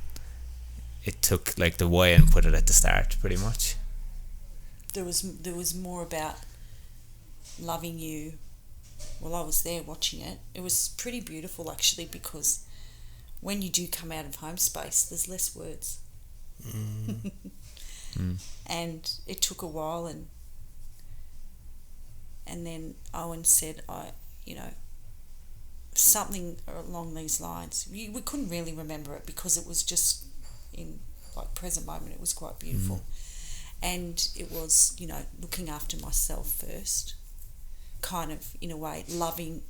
it took like the why and put it at the start, pretty much. There was more about loving you. Well, I was there watching it. It was pretty beautiful actually, because when you do come out of home space, there's less words. And it took a while, and then Owen said, something along these lines. We couldn't really remember it because it was just in like present moment. It was quite beautiful. And it was, looking after myself first, kind of in a way, loving,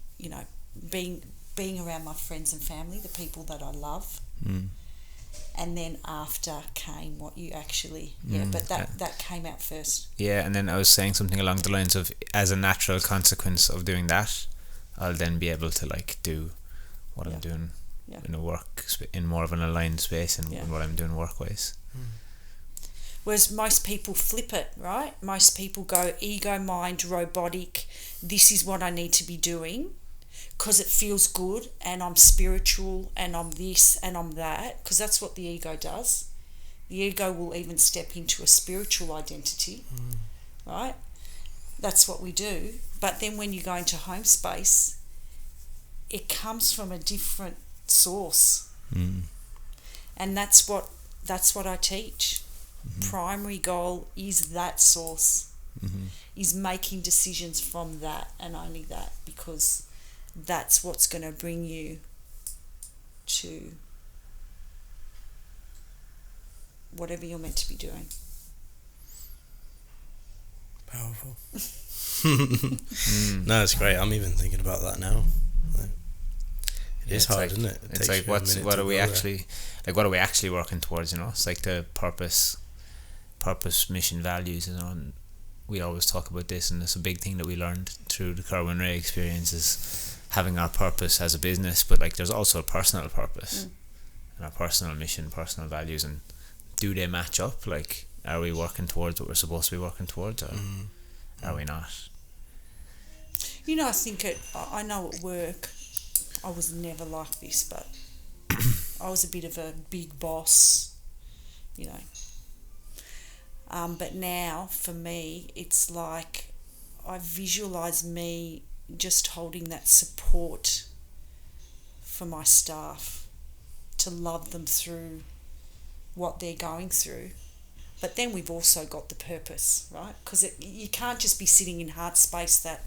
being around my friends and family, the people that I love. And then after came what you actually, but that came out first. Yeah, and then I was saying something along the lines of, as a natural consequence of doing that, I'll then be able to like do what I'm doing in a work, in more of an aligned space, and what I'm doing work-wise. Whereas most people flip it, right? Most people go ego, mind, robotic. This is what I need to be doing because it feels good, and I'm spiritual, and I'm this and I'm that, because that's what the ego does. The ego will even step into a spiritual identity, right? That's what we do. But then when you go into home space, it comes from a different source. And that's what I teach. Primary goal is that source, is making decisions from that and only that, because that's what's going to bring you to whatever you're meant to be doing. Powerful. No, it's great. I'm even thinking about that now. It is hard, isn't it? It's like what are we actually working towards? You know, it's like the purpose, mission, values. You know, and we always talk about this, and it's a big thing that we learned through the Kerwin Ray experience is having our purpose as a business, but like there's also a personal purpose and a personal mission, personal values, and do they match up? Like, are we working towards what we're supposed to be working towards, or are we not? You know, I know at work, I was never like this, but I was a bit of a big boss, you know. But now, for me, it's like I visualise me just holding that support for my staff, to love them through what they're going through. But then we've also got the purpose, right? Because you can't just be sitting in heart space that,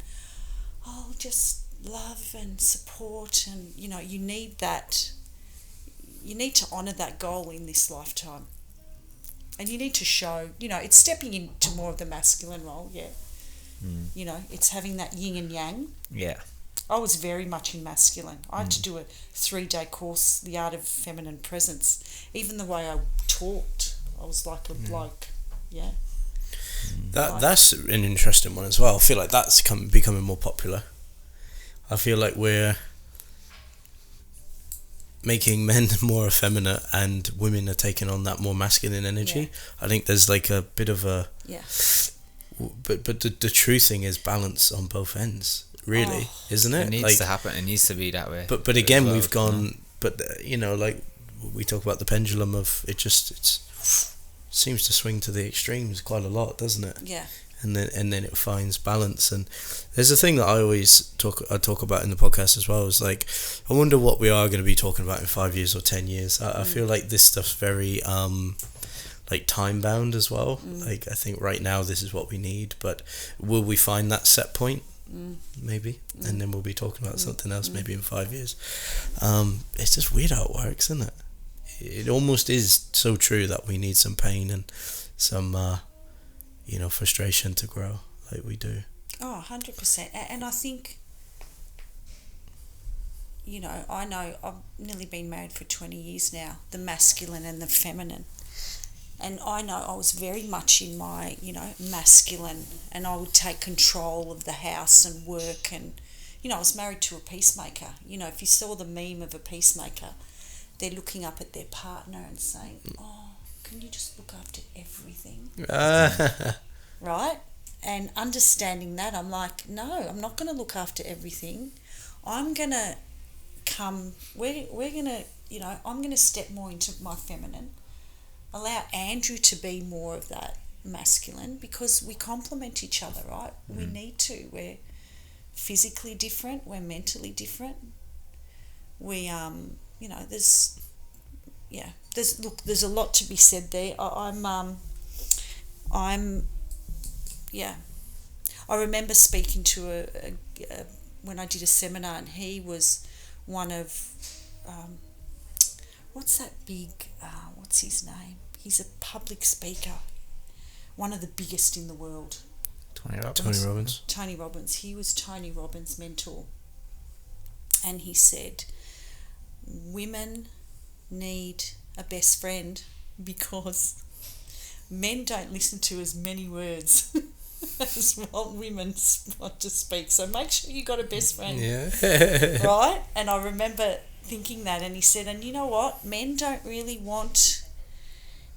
just love and support, and, you know, you need that. You need to honour that goal in this lifetime. And you need to show, you know, it's stepping into more of the masculine role, You know, it's having that yin and yang. Yeah. I was very much in masculine. I had to do a 3-day course, The Art of Feminine Presence. Even the way I talked, I was like a bloke, That's an interesting one as well. I feel like that's becoming more popular. I feel like we're making men more effeminate and women are taking on that more masculine energy. I think there's like a bit of a... But the true thing is balance on both ends, really, isn't it? It needs to happen. It needs to be that way. But again, we've gone... But, you know, like we talk about the pendulum of it seems to swing to the extremes quite a lot, doesn't it? Yeah. And then it finds balance. And there's a thing that I always talk about in the podcast as well, is like, I wonder what we are going to be talking about in 5 years or 10 years. I feel like this stuff's very like time bound as well. Like, I think right now this is what we need, but will we find that set point? Maybe. And then we'll be talking about something else maybe in 5 years. It's just weird how it works, isn't it? It almost is so true that we need some pain and some you know, frustration to grow like we do. 100%. And I think, you know I've nearly been married for 20 years now, the masculine and the feminine. And I know I was very much in my, you know, masculine, and I would take control of the house and work. And, you know, I was married to a peacemaker. You know, if you saw the meme of a peacemaker, they're looking up at their partner and saying, can you just look after everything? Right? And understanding that, I'm like, no, I'm not going to look after everything. I'm going to we're going to, you know, I'm going to step more into my feminine, allow Andrew to be more of that masculine, because we complement each other, right? We need to. We're physically different. We're mentally different. We, you know, there's a lot to be said there. I remember speaking to when I did a seminar, and he was one of, what's his name? He's a public speaker, one of the biggest in the world. Tony Robbins. He was Tony Robbins' mentor. And he said, women need a best friend because men don't listen to as many words as what women want to speak. So make sure you got a best friend. Yeah. Right? And I remember thinking that, and he said, and you know what? Men don't really want...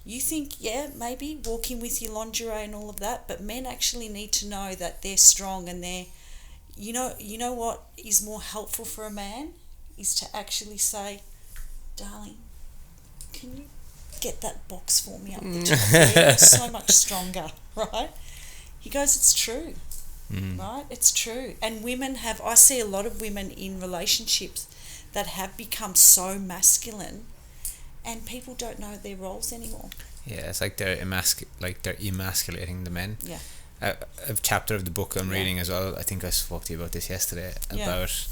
You think, maybe walking with your lingerie and all of that, but men actually need to know that they're strong, and they're... You know what is more helpful for a man is to actually say, darling, can get that box for me up the top there? It's so much stronger, right? He goes, it's true, right? It's true. And I see a lot of women in relationships that have become so masculine, and people don't know their roles anymore. Yeah, it's like they're emasculating the men. Yeah. A chapter of the book I'm reading as well, I think I spoke to you about this yesterday, about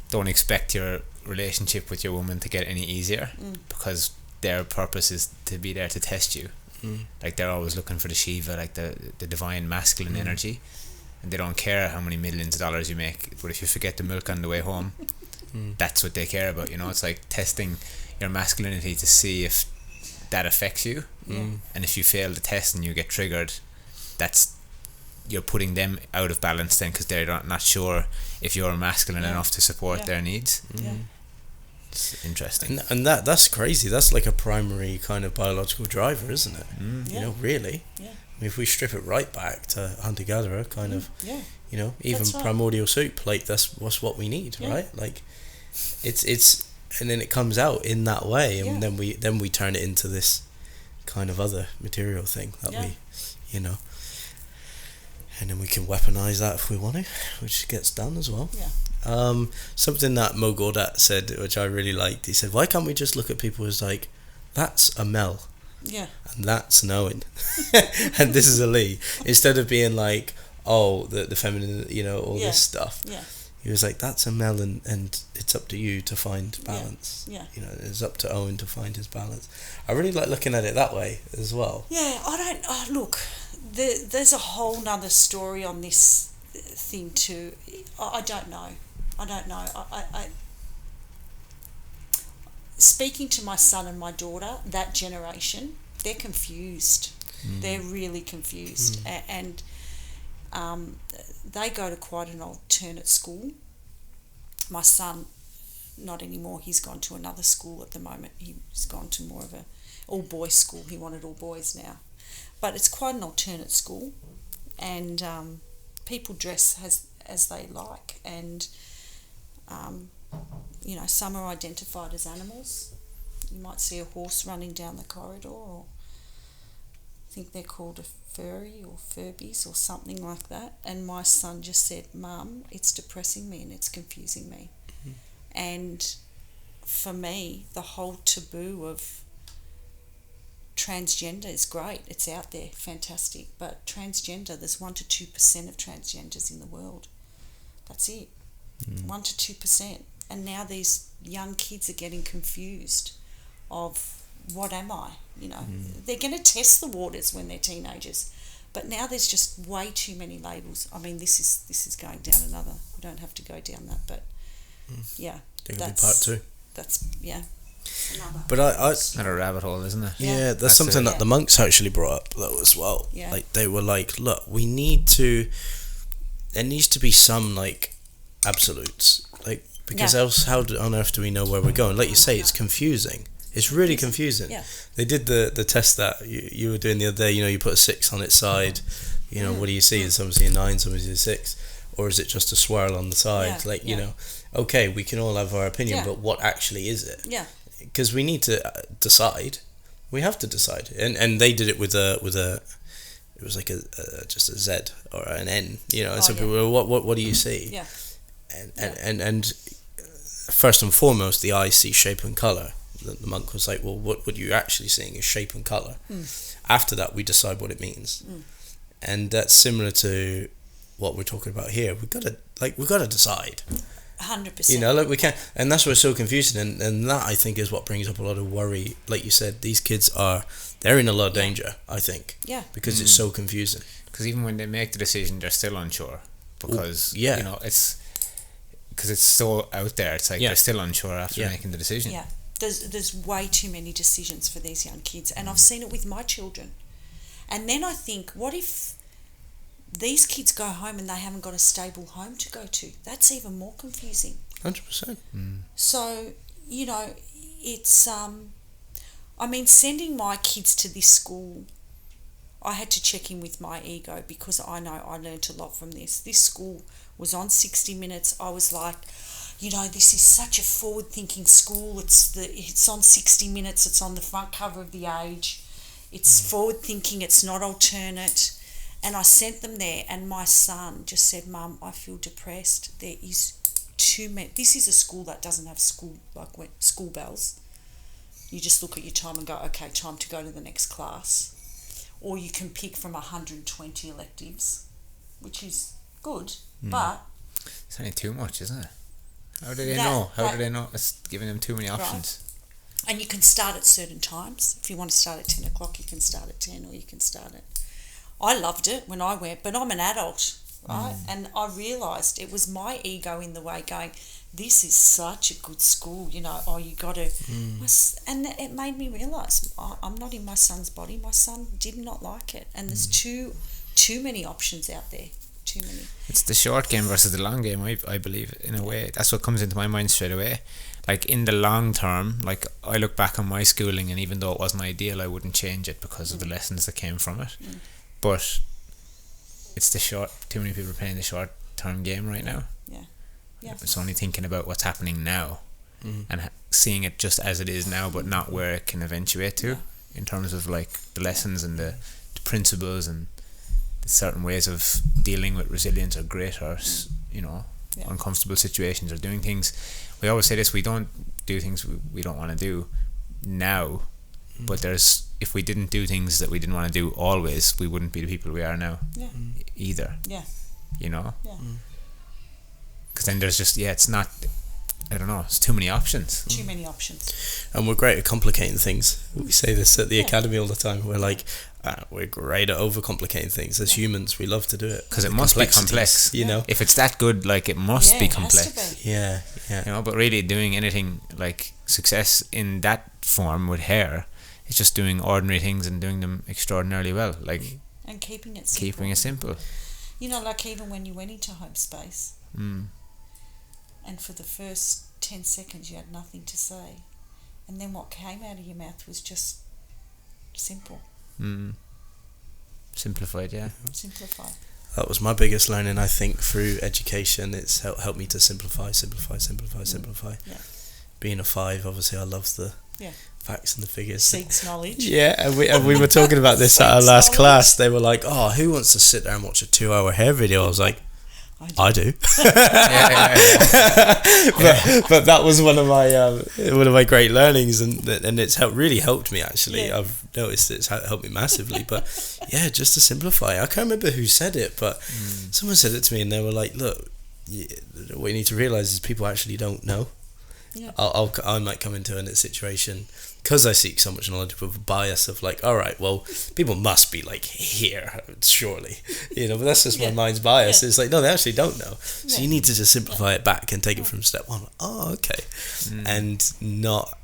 don't expect your relationship with your woman to get any easier, because their purpose is to be there to test you. Like they're always looking for the Shiva, like the divine masculine energy, and they don't care how many millions of dollars you make, but if you forget the milk on the way home, that's what they care about. It's like testing your masculinity to see if that affects you, and if you fail the test and you get triggered, you're putting them out of balance then, because they're not sure if you're masculine enough to support their needs. It's interesting. And that's crazy. That's like a primary kind of biological driver, isn't it? Really. Yeah. I mean, if we strip it right back to hunter-gatherer kind of, even primordial soup, like that's what we need, right? Like it's and then it comes out in that way, and then we turn it into this kind of other material thing that we, and then we can weaponize that if we want to, which gets done as well. Something that Mo Gaudat said, which I really liked, he said, why can't we just look at people as like, that's a Mel, and that's an Owen, and this is a Lee, instead of being like, oh, the feminine, all this stuff. He was like, that's a Mel, and it's up to you to find balance. It's up to Owen to find his balance. I really like looking at it that way as well. Look, there's a whole nother story on this thing too. I don't know. I speaking to my son and my daughter, that generation, they're confused. They're really confused, and they go to quite an alternate school. My son, not anymore. He's gone to another school at the moment. He's gone to more of a all-boys school. He wanted all boys now. But it's quite an alternate school, and people dress as they like, and some are identified as animals. You might see a horse running down the corridor, or I think they're called a furry or furbies or something like that. And my son just said, Mum, it's depressing me and it's confusing me. And for me, the whole taboo of transgender is great. It's out there, fantastic. But transgender, there's 1% to 2% of transgenders in the world. That's it. 1% to 2%. And now these young kids are getting confused of, what am I? They're going to test the waters when they're teenagers. But now there's just way too many labels. I mean, this is going down another. We don't have to go down that, but That's part two. That's But it's not a rabbit hole, isn't it? Yeah, that's something that the monks actually brought up though as well. Yeah. Like they were like, look, there needs to be some like absolutes, like, because else how on earth do we know where we're going? Like you say, it's confusing. It's really confusing. Yeah. They did the test that you were doing the other day. You put a 6 on its side. What do you see? Some see a 9, some see a 6, or is it just a swirl on the side? Okay, we can all have our opinion, but what actually is it? Yeah. Because we need to decide. We have to decide, and they did it with a. It was like just a Z or an N. And some people were, what do you see? Yeah. And first and foremost, the eye sees shape and color. The monk was like, well, what you're actually seeing is shape and color. After that, we decide what it means. And that's similar to what we're talking about here. We've got to decide. 100%. We can't, and that's what's so confusing, and that I think is what brings up a lot of worry. Like you said, these kids they're in a lot of danger, I think. Yeah. Because it's so confusing. Because even when they make the decision, they're still unsure. Because it's because it's so out there. It's like they're still unsure after making the decision. Yeah. There's way too many decisions for these young kids, and I've seen it with my children. And then I think, what if these kids go home and they haven't got a stable home to go to? That's even more confusing. 100%. So, it's sending my kids to this school, I had to check in with my ego, because I know I learnt a lot from this. This school was on 60 Minutes. I was like, this is such a forward-thinking school. It's on 60 Minutes. It's on the front cover of The Age. It's forward-thinking. It's not alternate. And I sent them there, and my son just said, "Mum, I feel depressed. There is too many." This is a school that doesn't have school bells. You just look at your time and go, okay, time to go to the next class. Or you can pick from 120 electives, which is good, but... It's only too much, isn't it? How do they know? How do they know? It's giving them too many options. Right. And you can start at certain times. If you want to start at 10 o'clock, you can start at 10, or you can start at... I loved it when I went, but I'm an adult, right? And I realised it was my ego in the way going, this is such a good school, you got to... And it made me realise I'm not in my son's body. My son did not like it. And there's too many options out there. Too many. It's the short game versus the long game, I believe, in a way. That's what comes into my mind straight away. Like, in the long term, like, I look back on my schooling, and even though it wasn't ideal, I wouldn't change it because of the lessons that came from it. But it's too many people are playing the short term game right now. Yeah. It's only thinking about what's happening now and seeing it just as it is now, but not where it can eventuate to in terms of like the lessons and the principles and the certain ways of dealing with resilience or grit or uncomfortable situations or doing things. We always say this: we don't do things we don't want to do now, but if we didn't do things that we didn't want to do always, we wouldn't be the people we are now either. Because then there's just it's not, I don't know, it's too many options. Too many options. And we're great at complicating things. We say this at the academy all the time. We're like, we're great at overcomplicating things. As humans, we love to do it. Because it must be complex. If it's that good, like, it must be complex. It has to be. Yeah. But really doing anything like success in that form with hair, it's just doing ordinary things and doing them extraordinarily well. Like, and keeping it simple. Like even when you went into home space, and for the first 10 seconds you had nothing to say, and then what came out of your mouth was just simple. Simplified. Simplified. That was my biggest learning, I think, through education. It's helped me to simplify. Yeah. Being a 5, obviously, I love the facts and the figures. Seeks knowledge. Yeah, and we were talking about this at our last class. They were like, "Oh, who wants to sit there and watch a 2-hour hair video?" I was like, I do. But that was one of my great learnings, and it's really helped me actually. I've noticed it's helped me massively. But just to simplify, I can't remember who said it, but someone said it to me, and they were like, "Look, what you need to realize is people actually don't know." I might come into a situation, because I seek so much knowledge, with a bias of like, all right, well, people must be like here, surely, but that's just my mind's bias. It's like, no, they actually don't know. So you need to just simplify it back and take it from step one. Oh, okay. And not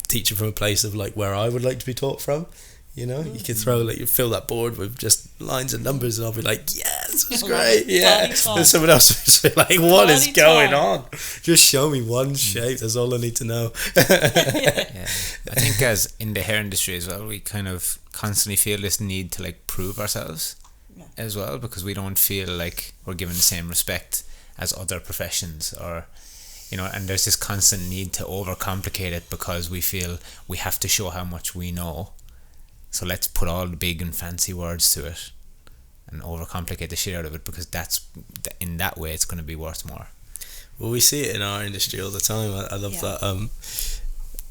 teach it from a place of like where I would like to be taught from. You could you fill that board with just lines and numbers, and I'll be like, yeah, this is great. And someone else will be like, what is going on? Just show me one shape. That's all I need to know. I think as in the hair industry as well, we kind of constantly feel this need to like prove ourselves as well, because we don't feel like we're given the same respect as other professions, or and there's this constant need to overcomplicate it because we feel we have to show how much we know. So let's put all the big and fancy words to it and overcomplicate the shit out of it, because in that way it's going to be worth more. Well, we see it in our industry all the time. I love that.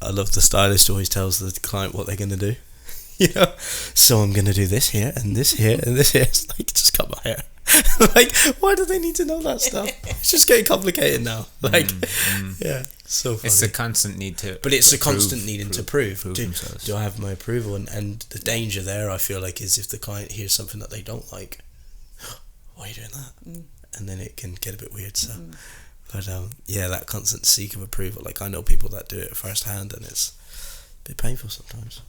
I love the stylist always tells the client what they're going to do. So I'm going to do this here and this here and this here. It's like, just cut my hair. Like, why do they need to know that stuff? It's just getting complicated now. Like, so funny. It's a constant need to, but it's a constant needing to prove themselves. Do I have my approval? And the danger there, I feel like, is if the client hears something that they don't like, why are you doing that? And then it can get a bit weird. So, but that constant seek of approval. Like, I know people that do it firsthand, and it's a bit painful sometimes.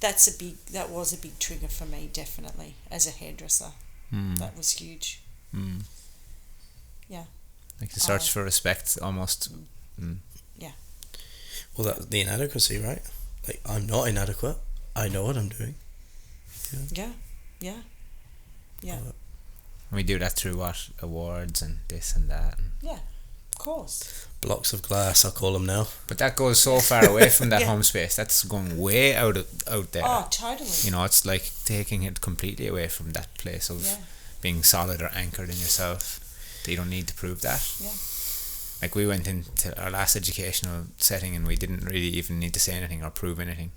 That was a big trigger for me, definitely, as a hairdresser. That was huge. Yeah. Like the search for respect, almost. Yeah. Well, that's the inadequacy, right? Like, I'm not inadequate. I know what I'm doing. Yeah. And we do that through awards and this and that. And Of course. Blocks of glass, I call them now. But that goes so far away from that home space. That's going way out there. Oh, totally. You know, it's like taking it completely away from that place of being solid or anchored in yourself. That you don't need to prove that. Yeah. Like we went into our last educational setting and we didn't really even need to say anything or prove anything.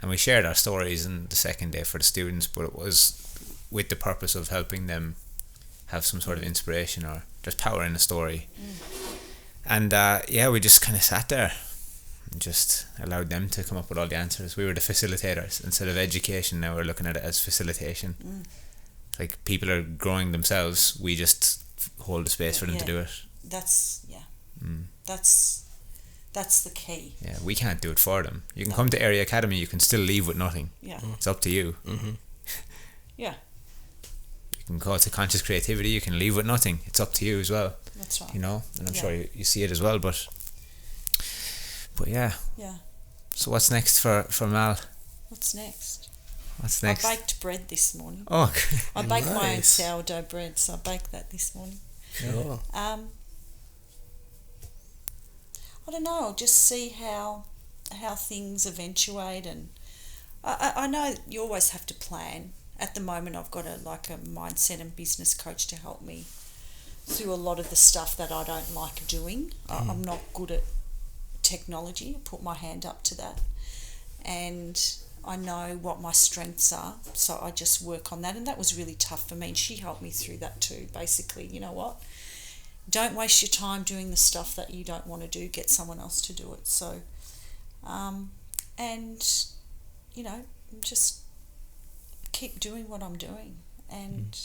And we shared our stories in the second day for the students, but it was with the purpose of helping them have some sort of inspiration or there's power in the story. And we just kind of sat there and just allowed them to come up with all the answers. We were the facilitators. Instead of education, now we're looking at it as facilitation. Like people are growing themselves, we just hold the space for them to do it. That's the key. Yeah, we can't do it for them. You can come to Area Academy, you can still leave with nothing. Yeah. It's up to you. Yeah. You can go to conscious creativity, you can leave with nothing. It's up to you as well. That's right. You know, and I'm sure you see it as well, but yeah. Yeah. So what's next for Mal? What's next? What's next? I baked bread this morning. Oh, I baked my own sourdough bread, so I baked that this morning. Cool. I don't know. I'll just see how things eventuate, and I know you always have to plan. At the moment, I've got a mindset and business coach to help me through a lot of the stuff that I don't like doing. I'm not good at technology. I put my hand up to that, and I know what my strengths are, so I just work on that. And that was really tough for me, and she helped me through that too. Basically, you know what? Don't waste your time doing the stuff that you don't want to do. Get someone else to do it. So, and, you know, just keep doing what I'm doing. And,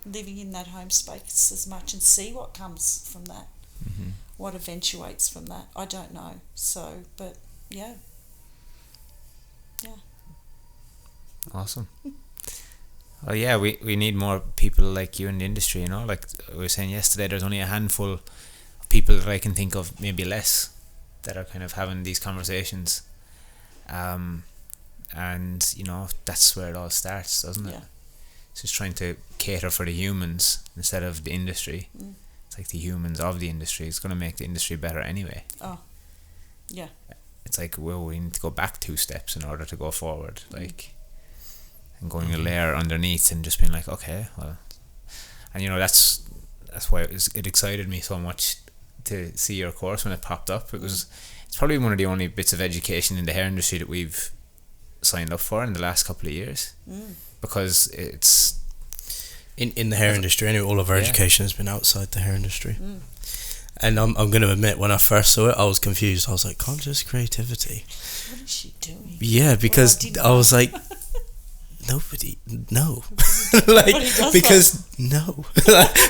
living in that home space as much and see what comes from that. What eventuates from that. I don't know. So, but, yeah. Awesome. Well, yeah, we need more people like you in the industry, you know. Like we were saying yesterday, there's only a handful of people that I can think of, maybe less, that are kind of having these conversations. And, you know, that's where it all starts, doesn't it? Yeah. It's just trying to cater for the humans instead of the industry. It's like the humans of the industry. It's going to make the industry better anyway. Oh, yeah. It's like, well, we need to go back 2 steps in order to go forward. Like... and going a layer underneath and just being like, okay, well, and you know, that's why it excited me so much to see your course when it popped up. It's probably one of the only bits of education in the hair industry that we've signed up for in the last couple of years, because it's in the hair industry anyway. All of our education has been outside the hair industry. And I'm going to admit, when I first saw it, I was confused. I was like, conscious creativity, what is she doing? Yeah, because I was like, nobody, no. Like, because no,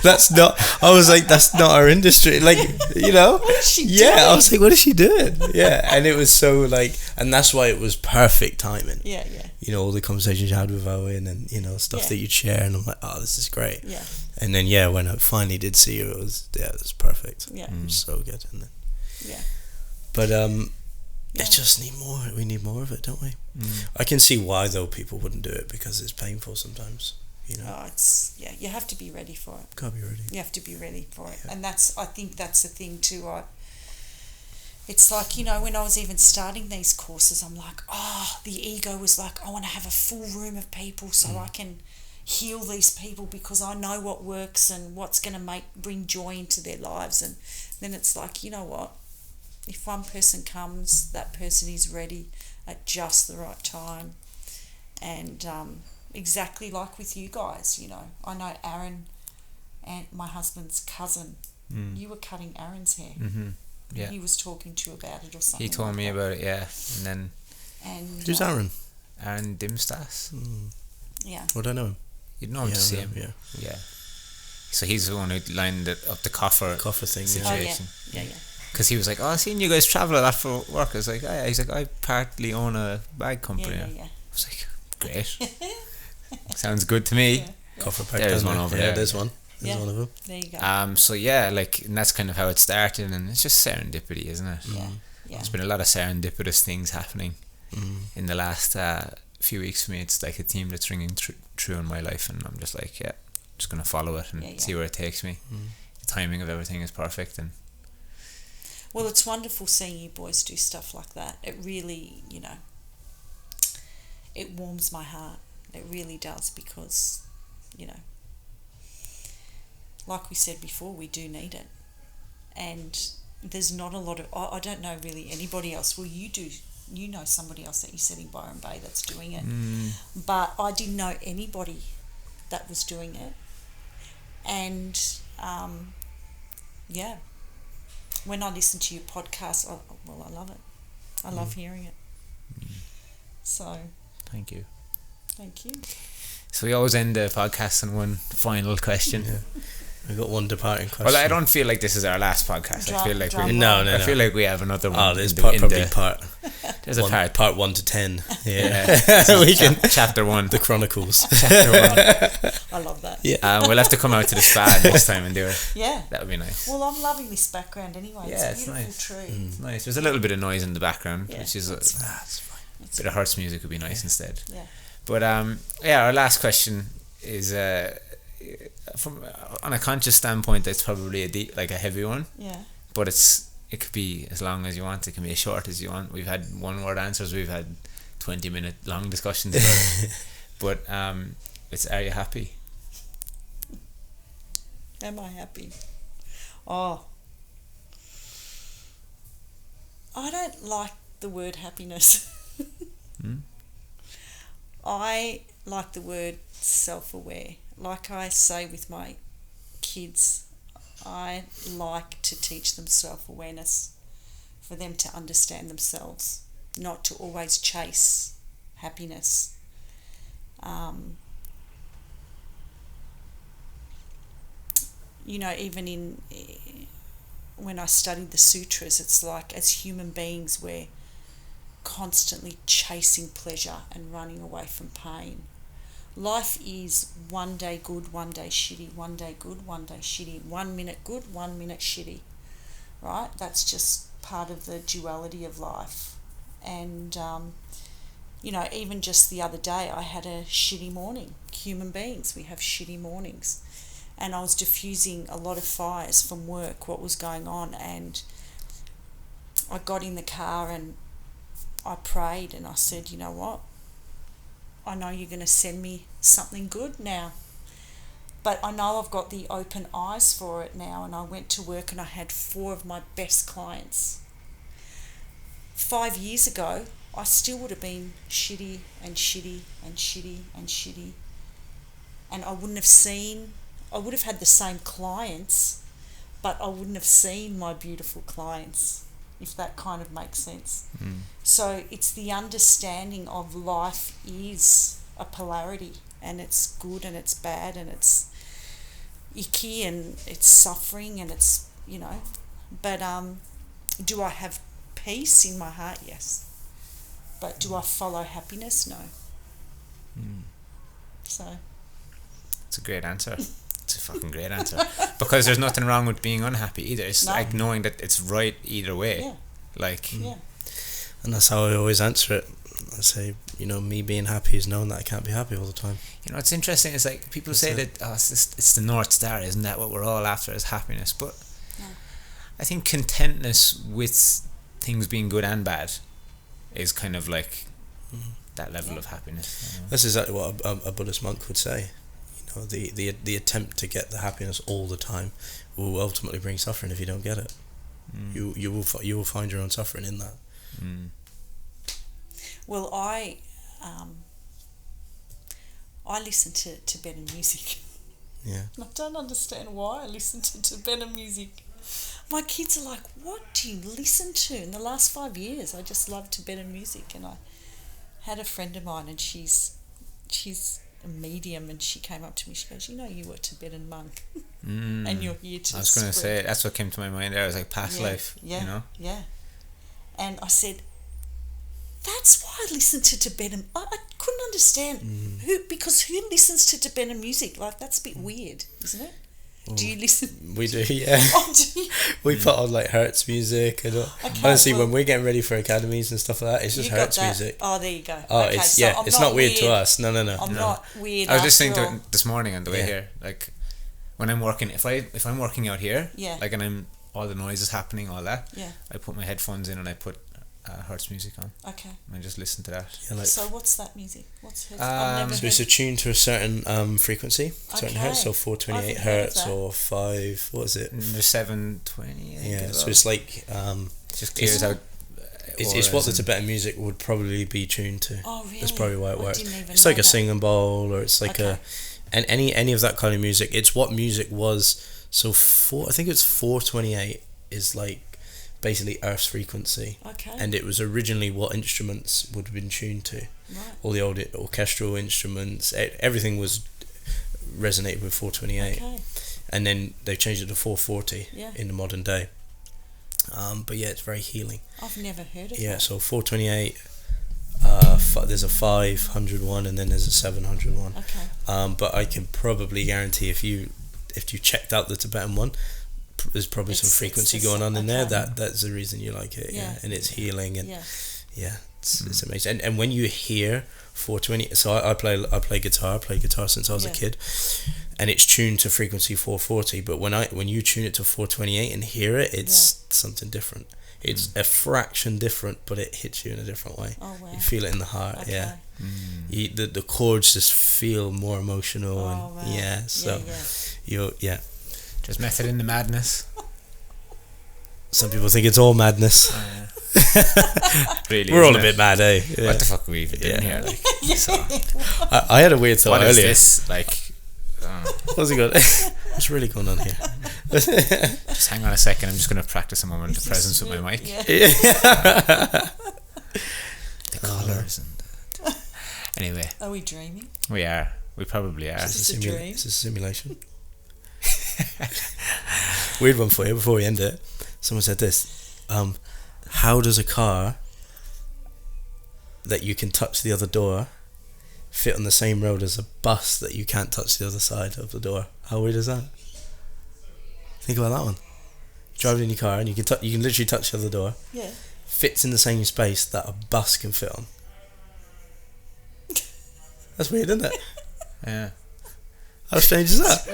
that's not, I was like, that's not our industry. Like, you know, what is she doing? I was like, what is she doing? Yeah. And it was so like, and that's why it was perfect timing. Yeah. You know, all the conversations you had with Owen and, you know, stuff that you'd share, and I'm like, oh, this is great. Yeah. And then, when I finally did see you, it was perfect. Yeah. It was so good. And then, but, it just need more. We need more of it, don't we? I can see why though people wouldn't do it, because it's painful sometimes. You know. It's you have to be ready for it. Gotta be ready. You have to be ready for it, and I think that's the thing too. It's like, you know, when I was even starting these courses, I'm like, the ego was like, I want to have a full room of people so I can heal these people, because I know what works and what's going to bring joy into their lives. And then it's like, you know what? If one person comes, that person is ready at just the right time. And exactly like with you guys, you know, I know Aaron, and my husband's cousin, you were cutting Aaron's hair. Yeah. He was talking to you about it or something. He told me about it, and then... And who's Aaron? Aaron Dimstas. Yeah. Well, I don't know him. You'd know him to see him. Yeah. So he's the one who lined up the coffer thing situation. Yeah. Because he was like, I've seen you guys travel a lot for work. I was like, he's like, I partly own a bag company. Yeah. I was like, great. Sounds good to me. Coffer pack. There's one over there. There's one. There's one of them. There you go. So like, and that's kind of how it started, and it's just serendipity, isn't it? Yeah. There's been a lot of serendipitous things happening in the last few weeks for me. It's like a theme that's ringing true in my life, and I'm just like, just going to follow it and see where it takes me. The timing of everything is perfect. And well, it's wonderful seeing you boys do stuff like that. It really, it warms my heart. It really does, because, like we said before, we do need it. And there's not a lot of, I don't know really anybody else. Well, you know somebody else that you said in Byron Bay that's doing it. But I didn't know anybody that was doing it. And, when I listen to your podcast, I love it. I love hearing it. So. Thank you. Thank you. So we always end the podcast on one final question. We've got one departing question. Well, I don't feel like this is our last podcast. I feel like I feel like we have another one. Oh, there's part. There's a part 1 to 10. Yeah, we can chapter 1, the Chronicles. Chapter 1. I love that. Yeah, we'll have to come out to the spa next time and do it. Yeah, that would be nice. Well, I'm loving this background anyway. Yeah, it's a beautiful nice. tree. It's nice. There's a little bit of noise in the background, which is that's fine. A bit of Hertz music would be nice instead. Yeah. But our last question is from on a conscious standpoint, it's probably a heavy one. Yeah. But it could be as long as you want. It can be as short as you want. We've had 1-word answers. We've had 20-minute long discussions about it. But it's, are you happy? Am I happy? Oh, I don't like the word happiness. I like the word self-aware. Like I say with my kids, I like to teach them self-awareness, for them to understand themselves, not to always chase happiness. Even when I studied the sutras, it's like as human beings we're constantly chasing pleasure and running away from pain. Life is one day good, one day shitty, one day good, one day shitty, 1 minute good, 1 minute shitty, right? That's just part of the duality of life. And, even just the other day I had a shitty morning. Human beings, we have shitty mornings. And I was diffusing a lot of fires from work, what was going on, and I got in the car and I prayed and I said, you know what? I know you're going to send me something good now, but I know I've got the open eyes for it now. And I went to work and I had 4 of my best clients. 5 years ago, I still would have been shitty and shitty and shitty and shitty. And I would have had the same clients, but I wouldn't have seen my beautiful clients, if that kind of makes sense. So it's the understanding of life is a polarity, and it's good and it's bad and it's icky and it's suffering and it's, but do I have peace in my heart? Yes. But do I follow happiness? No. So it's a great answer. It's a fucking great answer. Because there's nothing wrong with being unhappy either. It's like knowing that it's right either way. Yeah. And that's how I always answer it. I say, me being happy is knowing that I can't be happy all the time. It's interesting. It's like people say that it's the North Star, isn't that what we're all after, is happiness? But I think contentness with things being good and bad is kind of like that level of happiness. That's exactly what a Buddhist monk would say. The attempt to get the happiness all the time will ultimately bring suffering if you don't get it. You will find your own suffering in that. Well, I listen to Tibetan music. Yeah. I don't understand why I listen to Tibetan music. My kids are like, "What do you listen to?" In the last 5 years, I just love Tibetan music. And I had a friend of mine, and she's a medium, and she came up to me. She goes, "You were a Tibetan monk, and you're here to." I was going to say, that's what came to my mind there. I was like, past life. Yeah. And I said, that's why I listen to Tibetan. I couldn't understand because who listens to Tibetan music? Like, that's a bit weird, isn't it? Do you listen? We do, yeah. Oh, do you? We put on like Hertz music and honestly, when we're getting ready for academies and stuff like that, it's just Hertz music. Oh, there you go. Oh, okay, it's so it's not weird to us. No. I'm not weird. I was just thinking it this morning on the way here, like when I'm working, if I'm working out here, like, and I'm all the noise is happening, all that, I put my headphones in and I put Hertz music on. Okay. And I just listen to that. Yeah, like, so what's that music? What's Hertz? so it's attuned to a certain frequency, certain hertz, so 428 hertz or 5. What is it? There's 720. Yeah, so it's like just clears out. It's what the Tibetan music would probably be tuned to. Oh, really? That's probably why it works. It's know like a singing bowl, or it's like and any of that kind of music. It's what music was. So I think it's 428 is like basically Earth's frequency. Okay. And it was originally what instruments would have been tuned to. Right. All the old orchestral instruments, everything was resonated with 428. Okay. And then they changed it to 440 in the modern day. But yeah, it's very healing. I've never heard of that. Yeah, so 428, there's a 500 one and then there's a 700 one. Okay. But I can probably guarantee if you checked out the Tibetan one, there's probably some frequency going on in there. That's the reason you like it. Yeah. And it's healing and it's amazing. And when you hear 420, so I play guitar. I played guitar since I was a kid, and it's tuned to frequency 440. But when you tune it to 428 and hear it, it's something different. It's a fraction different, but it hits you in a different way. Oh, wow. You feel it in the heart. Okay. Yeah. The chords just feel more emotional. Oh, and so you're just method in the madness. Some people think it's all madness. Really, we're all a bit mad, eh? Yeah. What the fuck are we even doing here? Like, so. I had a weird thought earlier. What is this? Like, what's it got? What's really going on here? Just hang on a second. I'm just going to practice a moment of presence with my mic. The colours and anyway. Are we dreaming? We are. We probably are. Is this a dream? Is this a simulation? Weird one for you before we end it. Someone said this. How does a car that you can touch the other door fit on the same road as a bus that you can't touch the other side of the door? How weird is that? Think about that one. Driving in your car and you can literally touch the other door. Yeah. Fits in the same space that a bus can fit on. That's weird, isn't it? Yeah. How strange is that?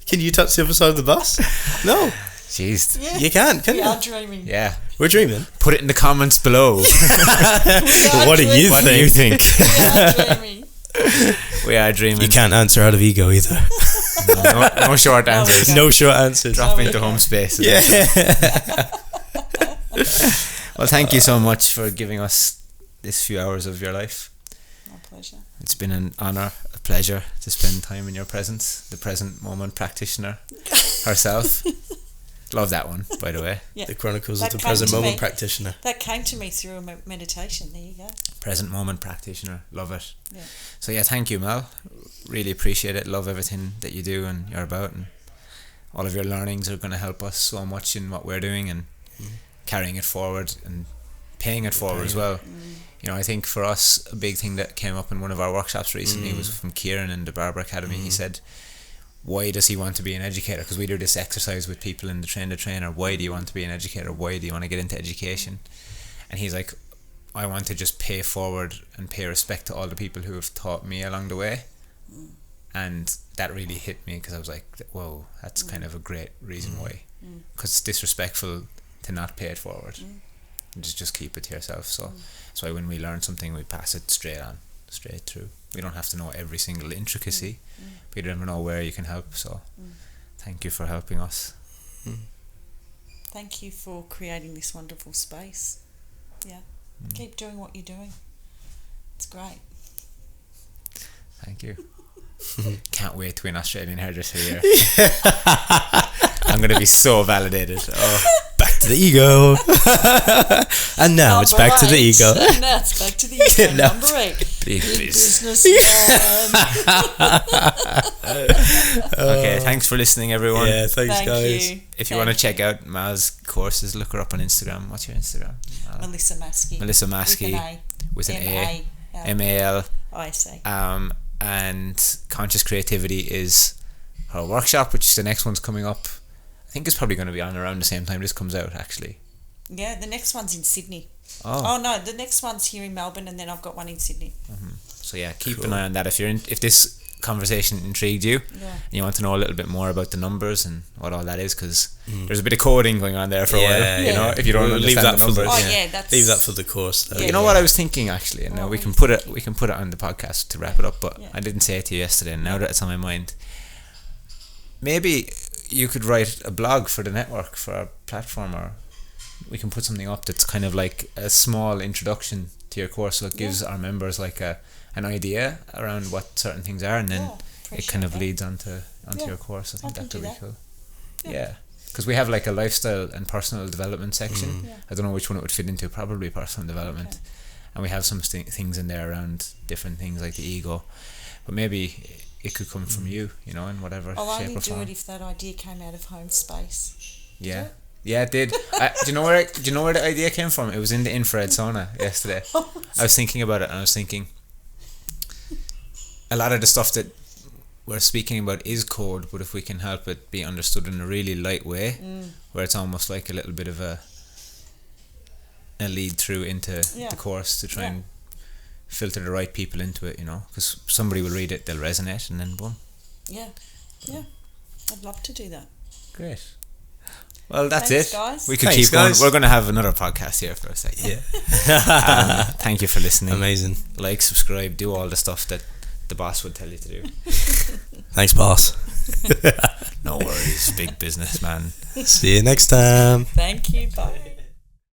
Can you touch the other side of the bus? No. Jeez. Yeah. You can't, can you? We are dreaming. Yeah. We're dreaming. Put it in the comments below. What do you think? We are dreaming. We are dreaming. You can't answer out of ego either. No short answers. No short answers. Drop into home space. Yeah. Well, thank you so much for giving us this few hours of your life. My pleasure. It's been an honour, a pleasure to spend time in your presence. The Present Moment Practitioner herself. Love that one, by the way. Yeah. The Chronicles of the Present Moment Practitioner. That came to me through a meditation. There you go. Present Moment Practitioner. Love it. Yeah. So yeah, thank you, Mal. Really appreciate it. Love everything that you do and you're about, and all of your learnings are going to help us so much in what we're doing and carrying it forward and paying it forward as well. You know, I think for us, a big thing that came up in one of our workshops recently was from Kieran in the Barber Academy. He said, why does he want to be an educator? Because we do this exercise with people in the Train the Trainer. Why do you want to be an educator? Why do you want to get into education? And he's like, I want to just pay forward and pay respect to all the people who have taught me along the way. And that really hit me, because I was like, whoa, that's kind of a great reason why. Because it's disrespectful to not pay it forward. And just keep it to yourself. So that's why when we learn something, we pass it straight through. We don't have to know every single intricacy, but you never know where you can help. So thank you for helping us. Thank you for creating this wonderful space. Yeah. Keep doing what you're doing. It's great. Thank you. Can't wait to win Australian Hairdresser Year. I'm going to be so validated. Oh. Back to the ego. And now it's back to the ego. And now it's back to the ego. Number 8. Big business. Businessman. Okay, thanks for listening, everyone. Yeah, thanks guys. You. If you want to check out Mal's courses, look her up on Instagram. What's your Instagram? Malisa Masci. Malisa Masci. With an A. M-A-L. I say. And Conscious Creativity is her workshop, which the next one's coming up. I think it's probably going to be on around the same time this comes out, actually. Yeah, the next one's in Sydney. Oh no, the next one's here in Melbourne, and then I've got one in Sydney. So yeah, keep an eye on that. If this conversation intrigued you, and you want to know a little bit more about the numbers and what all that is, because there's a bit of coding going on there for a while. You know, if you don't understand the numbers, leave that for the course. Though. You know what I was thinking, actually, and now we can put it on the podcast to wrap it up. But I didn't say it to you yesterday, and now that it's on my mind, maybe you could write a blog for the network, for our platform, or we can put something up that's kind of like a small introduction to your course, so it gives our members like an idea around what certain things are, and then it kind of leads onto your course. I think that could be cool. Yeah, because we have like a lifestyle and personal development section. I don't know which one it would fit into, probably personal development, and we have some things in there around different things like the ego, but maybe it could come from you, you know, in whatever shape or form. I'll only do it if that idea came out of home space. Yeah. Yeah, it did. Do you know where the idea came from? It was in the infrared sauna yesterday. I was thinking about it, and I was thinking a lot of the stuff that we're speaking about is code, but if we can help it be understood in a really light way, where it's almost like a little bit of a lead through into the course to try and filter the right people into it, you know, because somebody will read it, they'll resonate, and then boom. Yeah, I'd love to do that. Great. Well, that's Thanks, it. Guys. We could keep going. We're going to have another podcast here for a second. Yeah. Thank you for listening. Amazing. Like, subscribe, do all the stuff that the boss would tell you to do. Thanks, boss. No worries, big business, man. See you next time. Thank you. Bye.